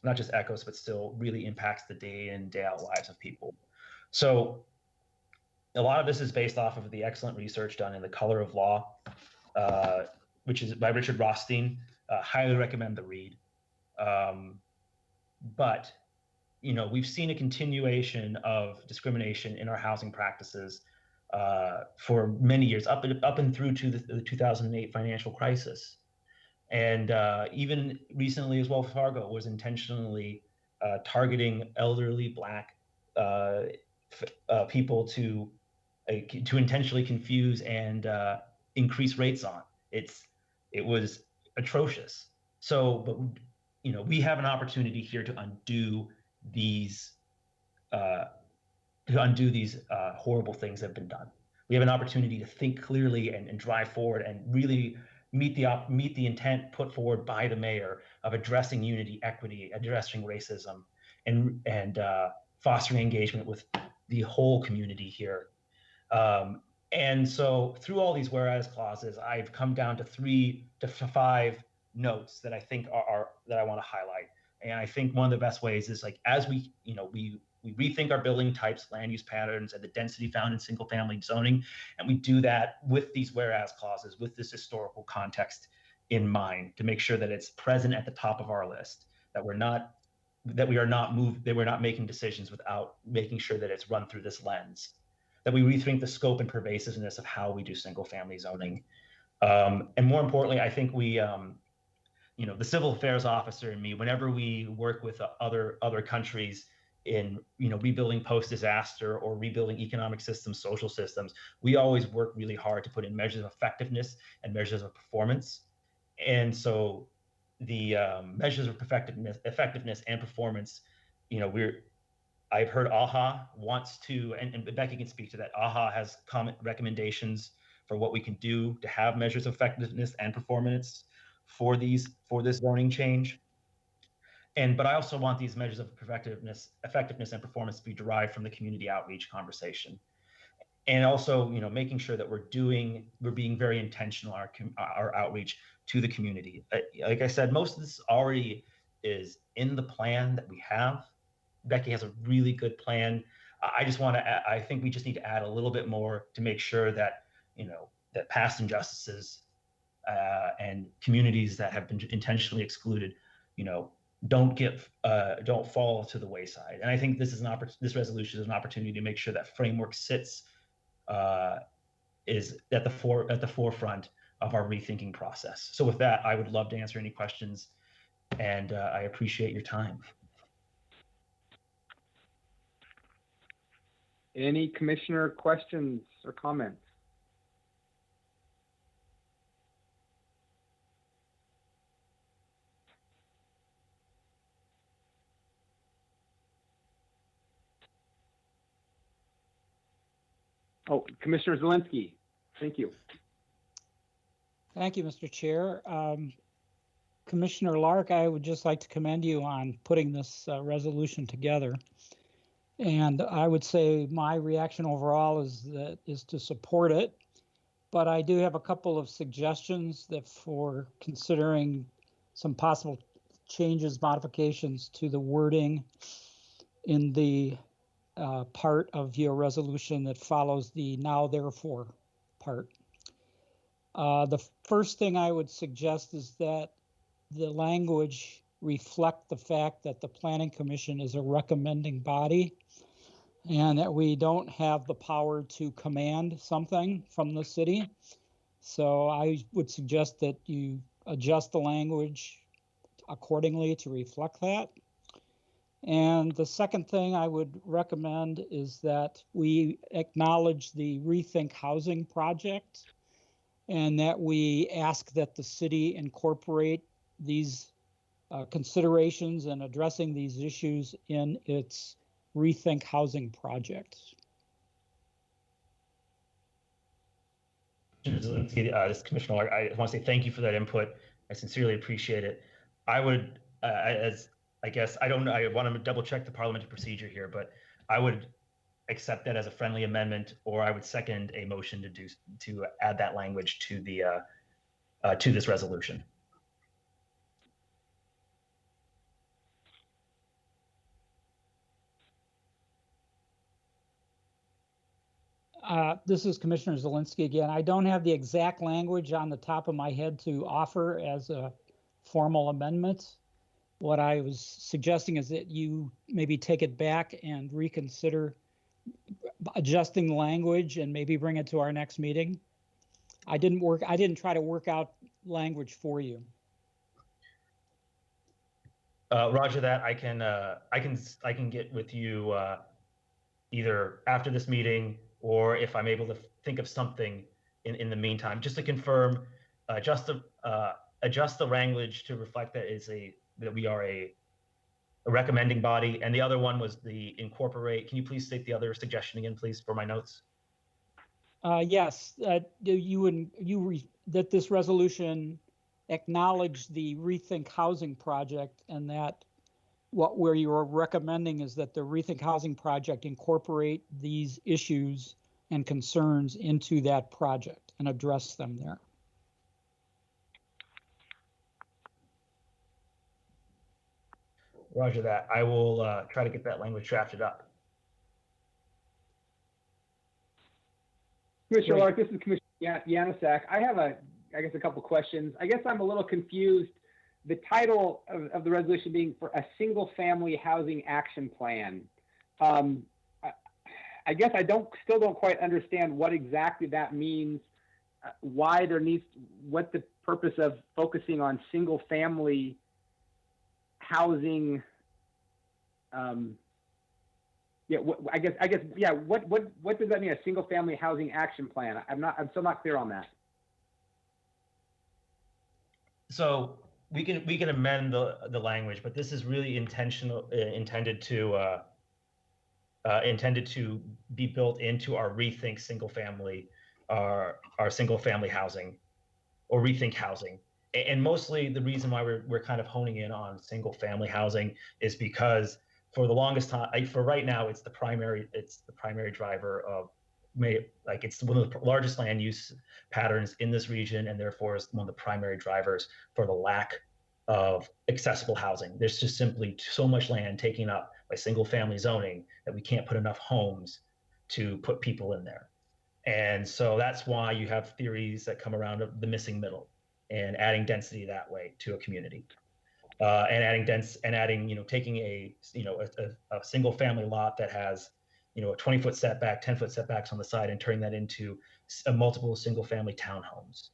not just echoes, but still really impacts the day in, day out lives of people. So a lot of this is based off of the excellent research done in The Color of Law, which is by Richard Rothstein. Highly recommend the read. But we've seen a continuation of discrimination in our housing practices for many years, up and through to the 2008 financial crisis. And even recently as well, Fargo was intentionally targeting elderly Black people to intentionally confuse and increase rates on. It was atrocious. So, but we have an opportunity here to undo these horrible things that have been done. We have an opportunity to think clearly and drive forward and really meet the intent put forward by the mayor of addressing unity, equity, addressing racism, and fostering engagement with the whole community here. And so through all these whereas clauses, I've come down to 3 to 5 notes that I think are that I want to highlight. And I think one of the best ways is as we rethink our building types, land use patterns, and the density found in single family zoning, and we do that with these whereas clauses, with this historical context in mind, to make sure that it's present at the top of our list, that we're not making decisions without making sure that it's run through this lens, that we rethink the scope and pervasiveness of how we do single family zoning. And more importantly, I think we, the civil affairs officer and me, whenever we work with other countries in, rebuilding post-disaster or rebuilding economic systems, social systems, we always work really hard to put in measures of effectiveness and measures of performance. And so the measures of effectiveness and performance, I've heard AHA wants to, and Becky can speak to that. AHA has recommendations for what we can do to have measures of effectiveness and performance for this zoning change. But I also want these measures of effectiveness and performance to be derived from the community outreach conversation. and also, you know, making sure that we're being very intentional in our outreach to the community. Like I said, most of this already is in the plan that we have. Becky has a really good plan. I think we just need to add a little bit more to make sure that, you know, that past injustices and communities that have been intentionally excluded, you know, don't fall to the wayside. And I think this resolution is an opportunity to make sure that framework sits is at the forefront of our rethinking process. So with that, I would love to answer any questions, and I appreciate your time. Any commissioner questions or comments? Oh, Commissioner Zelinski, thank you. Thank you, Mr. Chair. Commissioner Lark, I would just like to commend you on putting this resolution together. And I would say my reaction overall is to support it. But I do have a couple of suggestions that for considering some possible changes, modifications to the wording in the part of your resolution that follows the now therefore part. The first thing I would suggest is that the language reflect the fact that the Planning Commission is a recommending body and that we don't have the power to command something from the city. So I would suggest that you adjust the language accordingly to reflect that. And the second thing I would recommend is that we acknowledge the Rethink Housing project and that we ask that the city incorporate these considerations and addressing these issues in its Rethink Housing project. This is Commissioner Lark. I want to say thank you for that input. I sincerely appreciate it. I would, I guess, I don't know, I want to double check the parliamentary procedure here, but I would accept that as a friendly amendment, or I would second a motion to add that language to the to this resolution. This is Commissioner Zelinski again. I don't have the exact language on the top of my head to offer as a formal amendment. What I was suggesting is that you maybe take it back and reconsider adjusting the language and maybe bring it to our next meeting. I didn't try to work out language for you. Roger that. I can get with you either after this meeting, or if I'm able to think of something in the meantime, just to confirm, adjust the language to reflect that we are a recommending body. And the other one was the incorporate. Can you please state the other suggestion again, please, for my notes? Yes, that this resolution acknowledge the Rethink Housing project, and that where you're recommending is that the Rethink Housing project incorporate these issues and concerns into that project and address them there. Roger that. I will try to get that language drafted up. Commissioner Lark, this is Commissioner Yanosek. I have a couple questions. I guess I'm a little confused. The title of the resolution being for a single family housing action plan. I guess I still don't quite understand what exactly that means, what the purpose of focusing on single family housing. What does that mean? A single family housing action plan? I'm still not clear on that. So we can amend the language, but this is really intended to be built into our Rethink single family, our single family housing, or Rethink Housing. And mostly the reason why we're kind of honing in on single family housing is because for the longest time, for right now, it's the primary driver of it's one of the largest land use patterns in this region, and therefore is one of the primary drivers for the lack of accessible housing. There's just simply so much land taken up by single family zoning that we can't put enough homes to put people in there. And so that's why you have theories that come around of the missing middle and adding density that way to a community. Taking a single family lot that has, a 20-foot setback, 10-foot setbacks on the side, and turning that into multiple single family townhomes.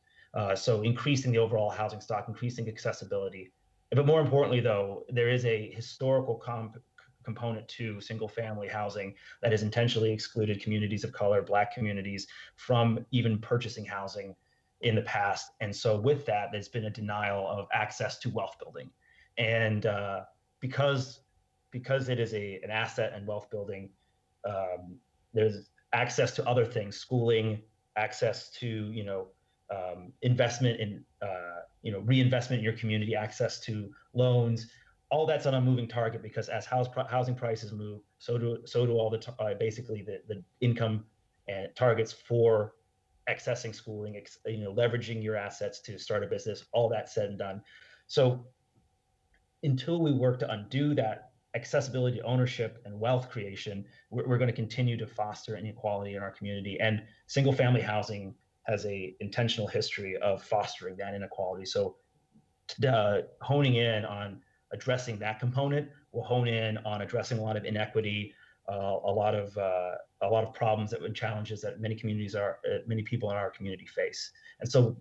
So increasing the overall housing stock, increasing accessibility. But more importantly, though, there is a historical component to single family housing that has intentionally excluded communities of color, Black communities, from even purchasing housing in the past. And so with that, there's been a denial of access to wealth building. And because it is an asset and wealth building, there's access to other things, schooling, access to investment in reinvestment in your community, access to loans. All that's on a moving target, because as housing prices move, so do all basically the income and targets for accessing schooling, leveraging your assets to start a business. All that said and done, so until we work to undo that accessibility, ownership, and wealth creation, we're going to continue to foster inequality in our community. And single family housing has a intentional history of fostering that inequality. So honing in on addressing that component will hone in on addressing a lot of inequity, a lot of problems and challenges that many people in our community face. And so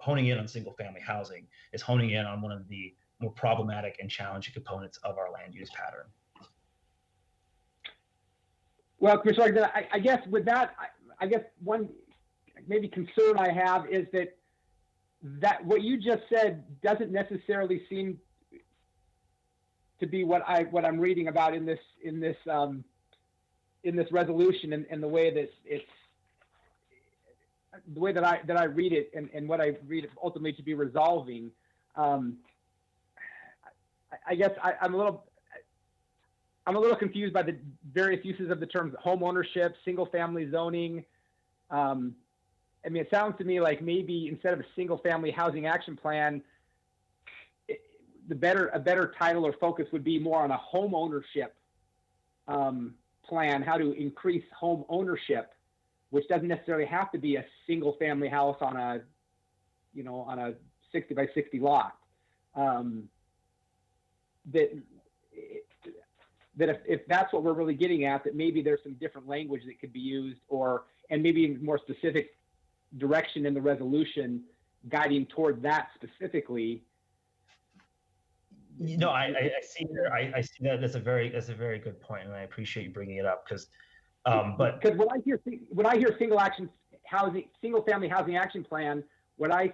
honing in on single family housing is honing in on one of the more problematic and challenging components of our land use pattern. Well, Commissioner, I guess with that, I guess one maybe concern I have is that what you just said doesn't necessarily seem to be what I'm reading about in this resolution, and the way that I read it, and what I read it ultimately to be resolving. I guess I'm a little confused by the various uses of the terms home ownership, single family zoning. I mean, it sounds to me like maybe instead of a single family housing action plan, a better title or focus would be more on a home ownership plan, how to increase home ownership, which doesn't necessarily have to be a single family house on a 60 by 60 lot. That if that's what we're really getting at, that maybe there's some different language that could be used, and maybe more specific direction in the resolution guiding toward that specifically. I see there. I see that. That's a very good point, and I appreciate you bringing it up because when I hear single family housing action plan, what I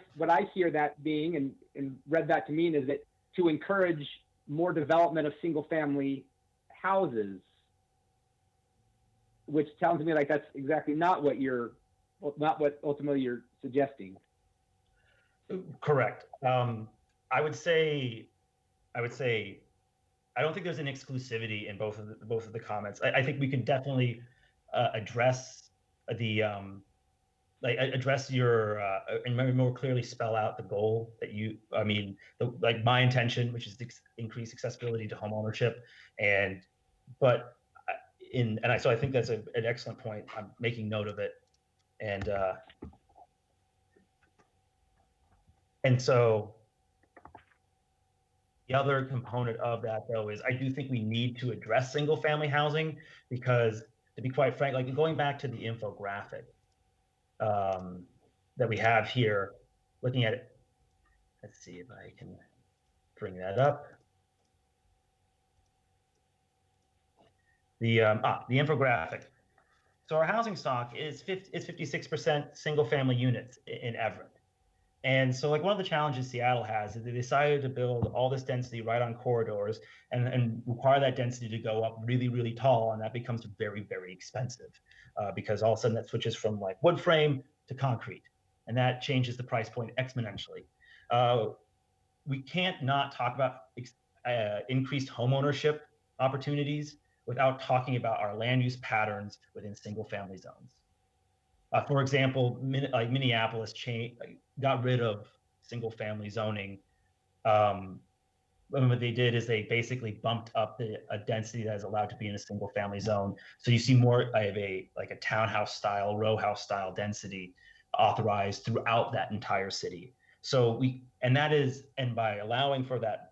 hear that being and read that to mean is that to encourage more development of single family houses, which sounds to me like that's exactly not what ultimately you're suggesting. Correct. I would say I don't think there's an exclusivity in both of the comments. I think we can definitely address address your and maybe more clearly spell out the goal that my intention, which is to increase accessibility to home ownership, so I think that's an excellent point. I'm making note of it, and so the other component of that, though, is I do think we need to address single family housing, because to be quite frank, like going back to the infographic that we have here, looking at it, let's see if I can bring that up. The infographic. So our housing stock is 56% single family units in Everett. And so one of the challenges Seattle has is they decided to build all this density right on corridors and require that density to go up really, really tall. And that becomes very, very expensive because all of a sudden that switches from wood frame to concrete. And that changes the price point exponentially. We can't not talk about increased home ownership opportunities without talking about our land use patterns within single family zones. For example, Minneapolis got rid of single family zoning. What they did is they basically bumped up a density that is allowed to be in a single family zone. So you see more of a townhouse style, row house style density authorized throughout that entire city. So and by allowing for that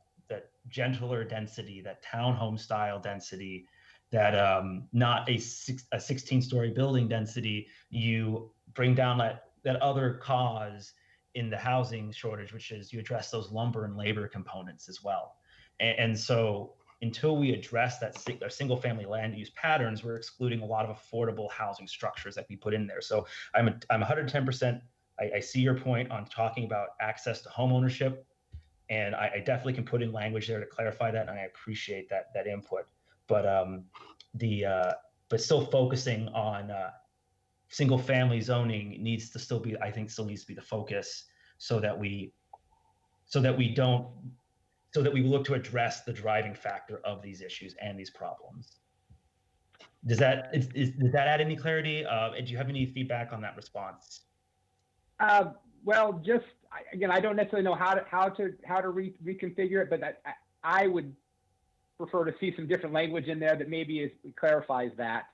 gentler density, that townhome style density, that not a 16-story building density, you bring down that other cause in the housing shortage, which is you address those lumber and labor components as well. And so until we address that single family land use patterns, we're excluding a lot of affordable housing structures that we put in there. So I'm 110%. I see your point on talking about access to home ownership, and I definitely can put in language there to clarify that, and I appreciate that input. But but still focusing on single family zoning needs to still be the focus, so that we look to address the driving factor of these issues and these problems. Does that add any clarity? Do you have any feedback on that response? Well, again, I don't necessarily know how to reconfigure it, but I would prefer to see some different language in there that maybe clarifies that.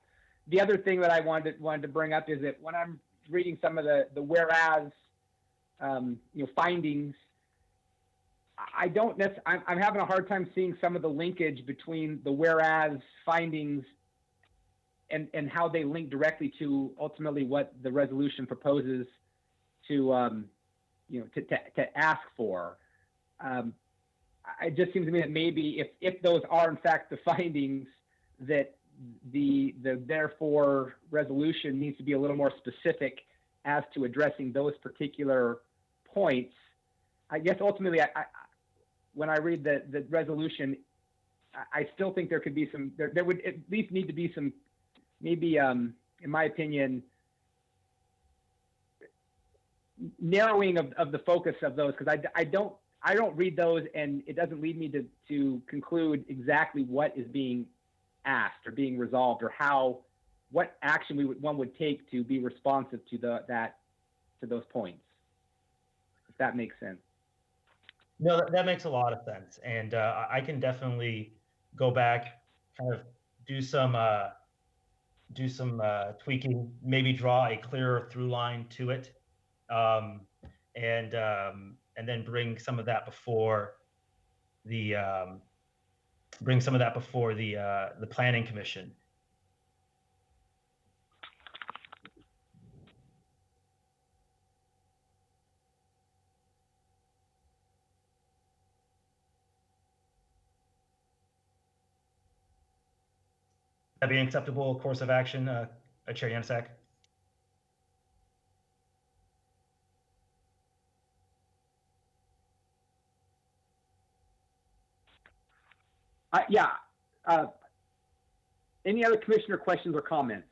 The other thing that I wanted to bring up is that when I'm reading some of the whereas findings, I'm having a hard time seeing some of the linkage between the whereas findings and how they link directly to ultimately what the resolution proposes to ask for. It just seems to me that maybe if those are in fact the findings, that the therefore resolution needs to be a little more specific as to addressing those particular points. I guess ultimately, when I read the resolution, I still think there could be there would at least need to be some, maybe in my opinion, narrowing of the focus of those, because I don't read those and it doesn't lead me to conclude exactly what is being asked or being resolved, or what action one would take to be responsive to those points, if that makes sense. No, that makes a lot of sense, and I can definitely go back, kind of do some tweaking, maybe draw a clearer through line to it, and then bring some of that before the Planning Commission. That be an acceptable course of action, Chair Yanasek? Yeah. Any other commissioner questions or comments?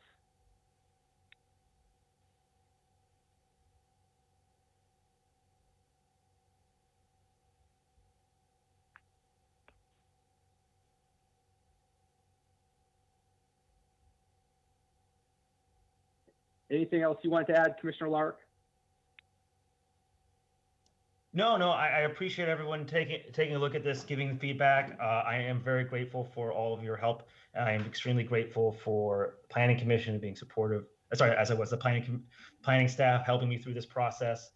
Anything else you want to add, Commissioner Lark? No, I appreciate everyone taking a look at this, giving feedback. I am very grateful for all of your help. I am extremely grateful for Planning Commission being supportive. Sorry, as I was the planning staff helping me through this process,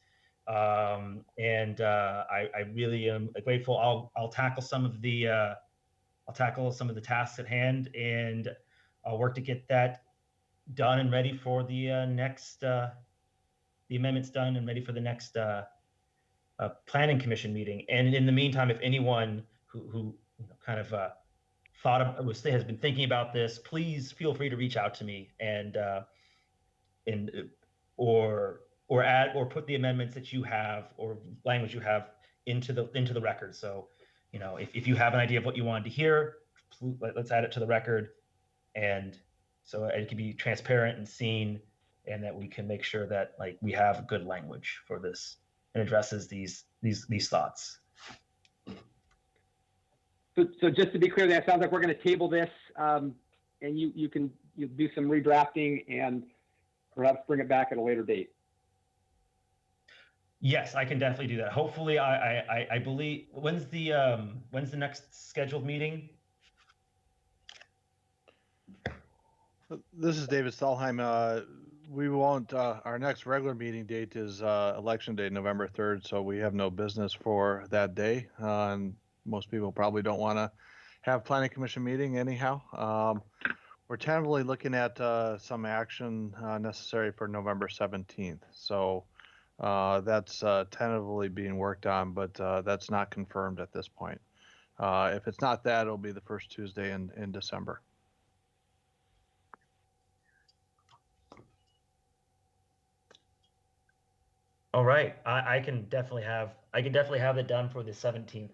and I really am grateful. I'll tackle some of the tasks at hand, and I'll work to get that done and ready for the next the amendments done and ready for the next Planning Commission meeting. And in the meantime, if anyone who kind of has been thinking about this, please feel free to reach out to me or add or put the amendments that you have or language you have into the record. So, if you have an idea of what you wanted to hear, let's add it to the record, and so it can be transparent and seen, and that we can make sure that we have good language for this and addresses these thoughts. So just to be clear, that sounds like we're going to table this and you can do some redrafting and perhaps bring it back at a later date. Yes, I can definitely do that. Hopefully, I believe when's the next scheduled meeting? This is David Stahlheim. We won't, our next regular meeting date is Election Day, November 3rd, so we have no business for that day. And most people probably don't want to have Planning Commission meeting anyhow. We're tentatively looking at some action necessary for November 17th. So that's tentatively being worked on, but that's not confirmed at this point. If it's not that, it'll be the first Tuesday in December. All right, I can definitely have it done for the 17th.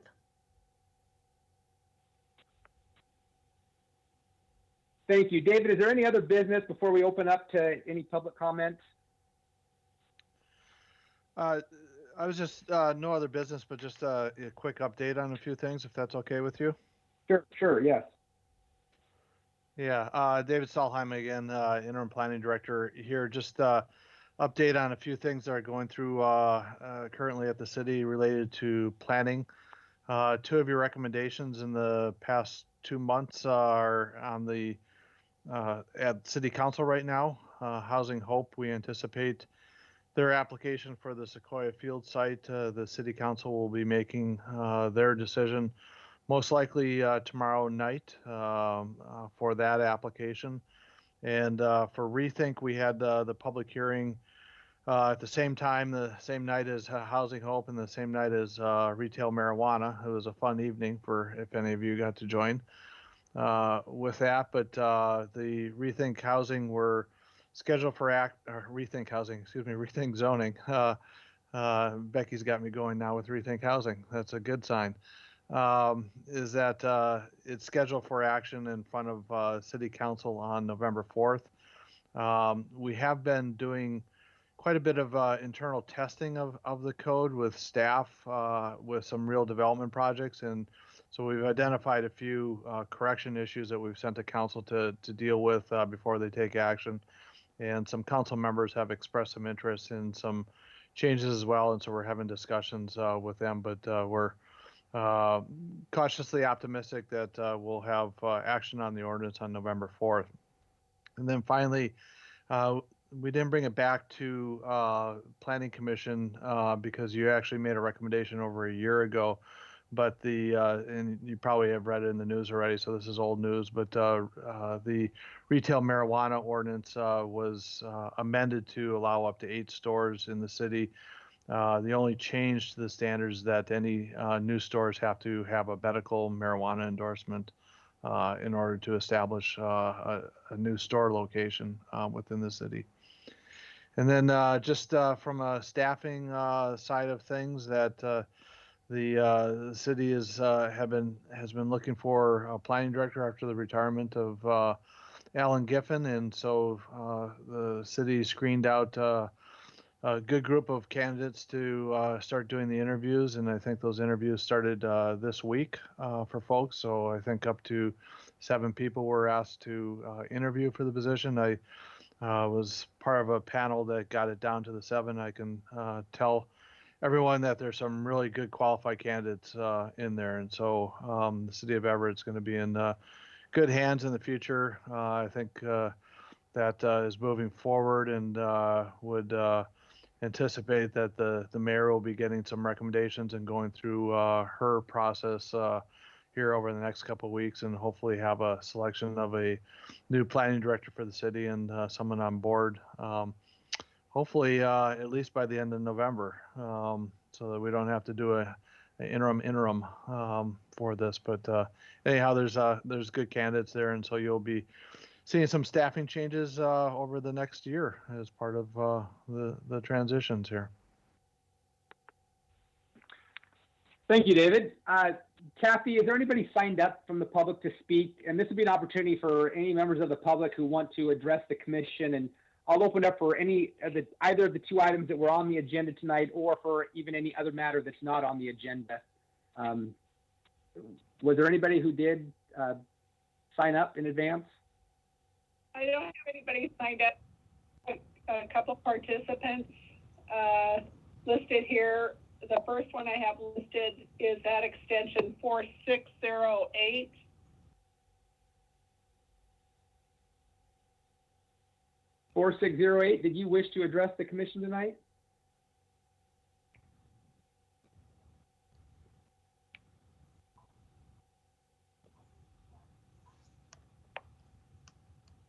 Thank you. David, is there any other business before we open up to any public comments? I was just, no other business, but just a quick update on a few things, if that's okay with you. Sure, yes. Yeah, David Stahlheim again, Interim Planning Director here. Just update on a few things that are going through currently at the city related to planning. Two of your recommendations in the past 2 months are on the at City Council right now. Housing Hope, we anticipate their application for the Sequoia Field site. The City Council will be making their decision most likely tomorrow night for that application. And for Rethink, we had the public hearing at the same time, the same night as Housing Hope and the same night as retail marijuana. It was a fun evening for if any of you got to join with that. But the Rethink Housing were scheduled for Rethink Zoning. Becky's got me going now with Rethink Housing. That's a good sign. Is that it's scheduled for action in front of City Council on November 4th. We have been doing quite a bit of internal testing of the code with staff with some real development projects. And so we've identified a few correction issues that we've sent to council to deal with before they take action. And some council members have expressed some interest in some changes as well. And so we're having discussions with them, but we're cautiously optimistic that we'll have action on the ordinance on November 4th. And then finally, we didn't bring it back to Planning Commission because you actually made a recommendation over a year ago. But and you probably have read it in the news already, so this is old news, but the retail marijuana ordinance was amended to allow up to 8 stores in the city. The only change to the standards is that any new stores have to have a medical marijuana endorsement in order to establish a new store location within the city. And then just from a staffing side of things, that the city has been looking for a planning director after the retirement of Alan Giffen, and so the city screened out a good group of candidates to start doing the interviews, and I think those interviews started this week for folks. So I think up to 7 people were asked to interview for the position. I was part of a panel that got it down to the 7. I can tell everyone that there's some really good qualified candidates in there, and so the city of Everett's going to be in good hands in the future. I think that is moving forward, and would anticipate that the mayor will be getting some recommendations and going through her process here over the next couple of weeks, and hopefully have a selection of a new planning director for the city and someone on board. Hopefully at least by the end of November, so that we don't have to do an interim for this. But anyhow, there's good candidates there, and so you'll be seeing some staffing changes over the next year as part of the transitions here. Thank you, David. Kathy, is there anybody signed up from the public to speak? And this would be an opportunity for any members of the public who want to address the commission. And I'll open up for either of the 2 items that were on the agenda tonight, or for even any other matter that's not on the agenda. Was there anybody who did sign up in advance? I don't have anybody signed up. A couple participants listed here. The first one I have listed is at extension 4608. (4608). Did you wish to address the commission tonight?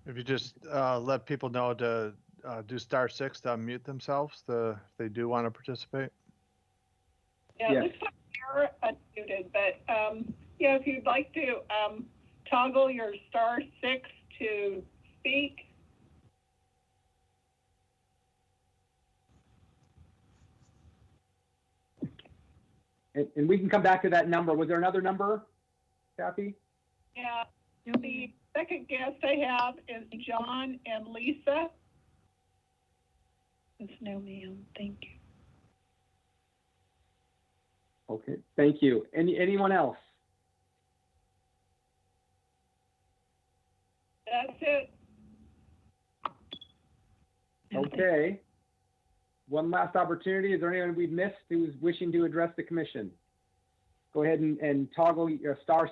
If you just let people know to do *6 to unmute themselves, if they do want to participate. Yeah, Yes. it looks like you're unmuted, but yeah, if you'd like to toggle your *6 to speak. And we can come back to that number. Was there another number, Kathy? Yeah, the second guest I have is John and Lisa. No, ma'am. Thank you. Okay, thank you. Anyone else? That's it. Okay. One last opportunity. Is there anyone we've missed who's wishing to address the commission? Go ahead and toggle your *6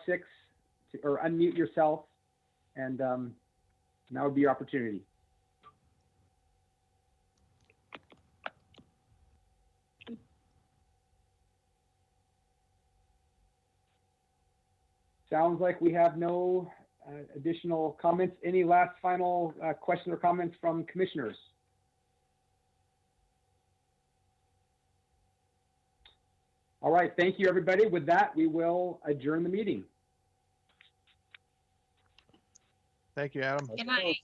or unmute yourself, and now would be your opportunity. Sounds like we have no additional comments. Any last final questions or comments from commissioners? All right, thank you, everybody. With that, we will adjourn the meeting. Thank you, Adam. Good night.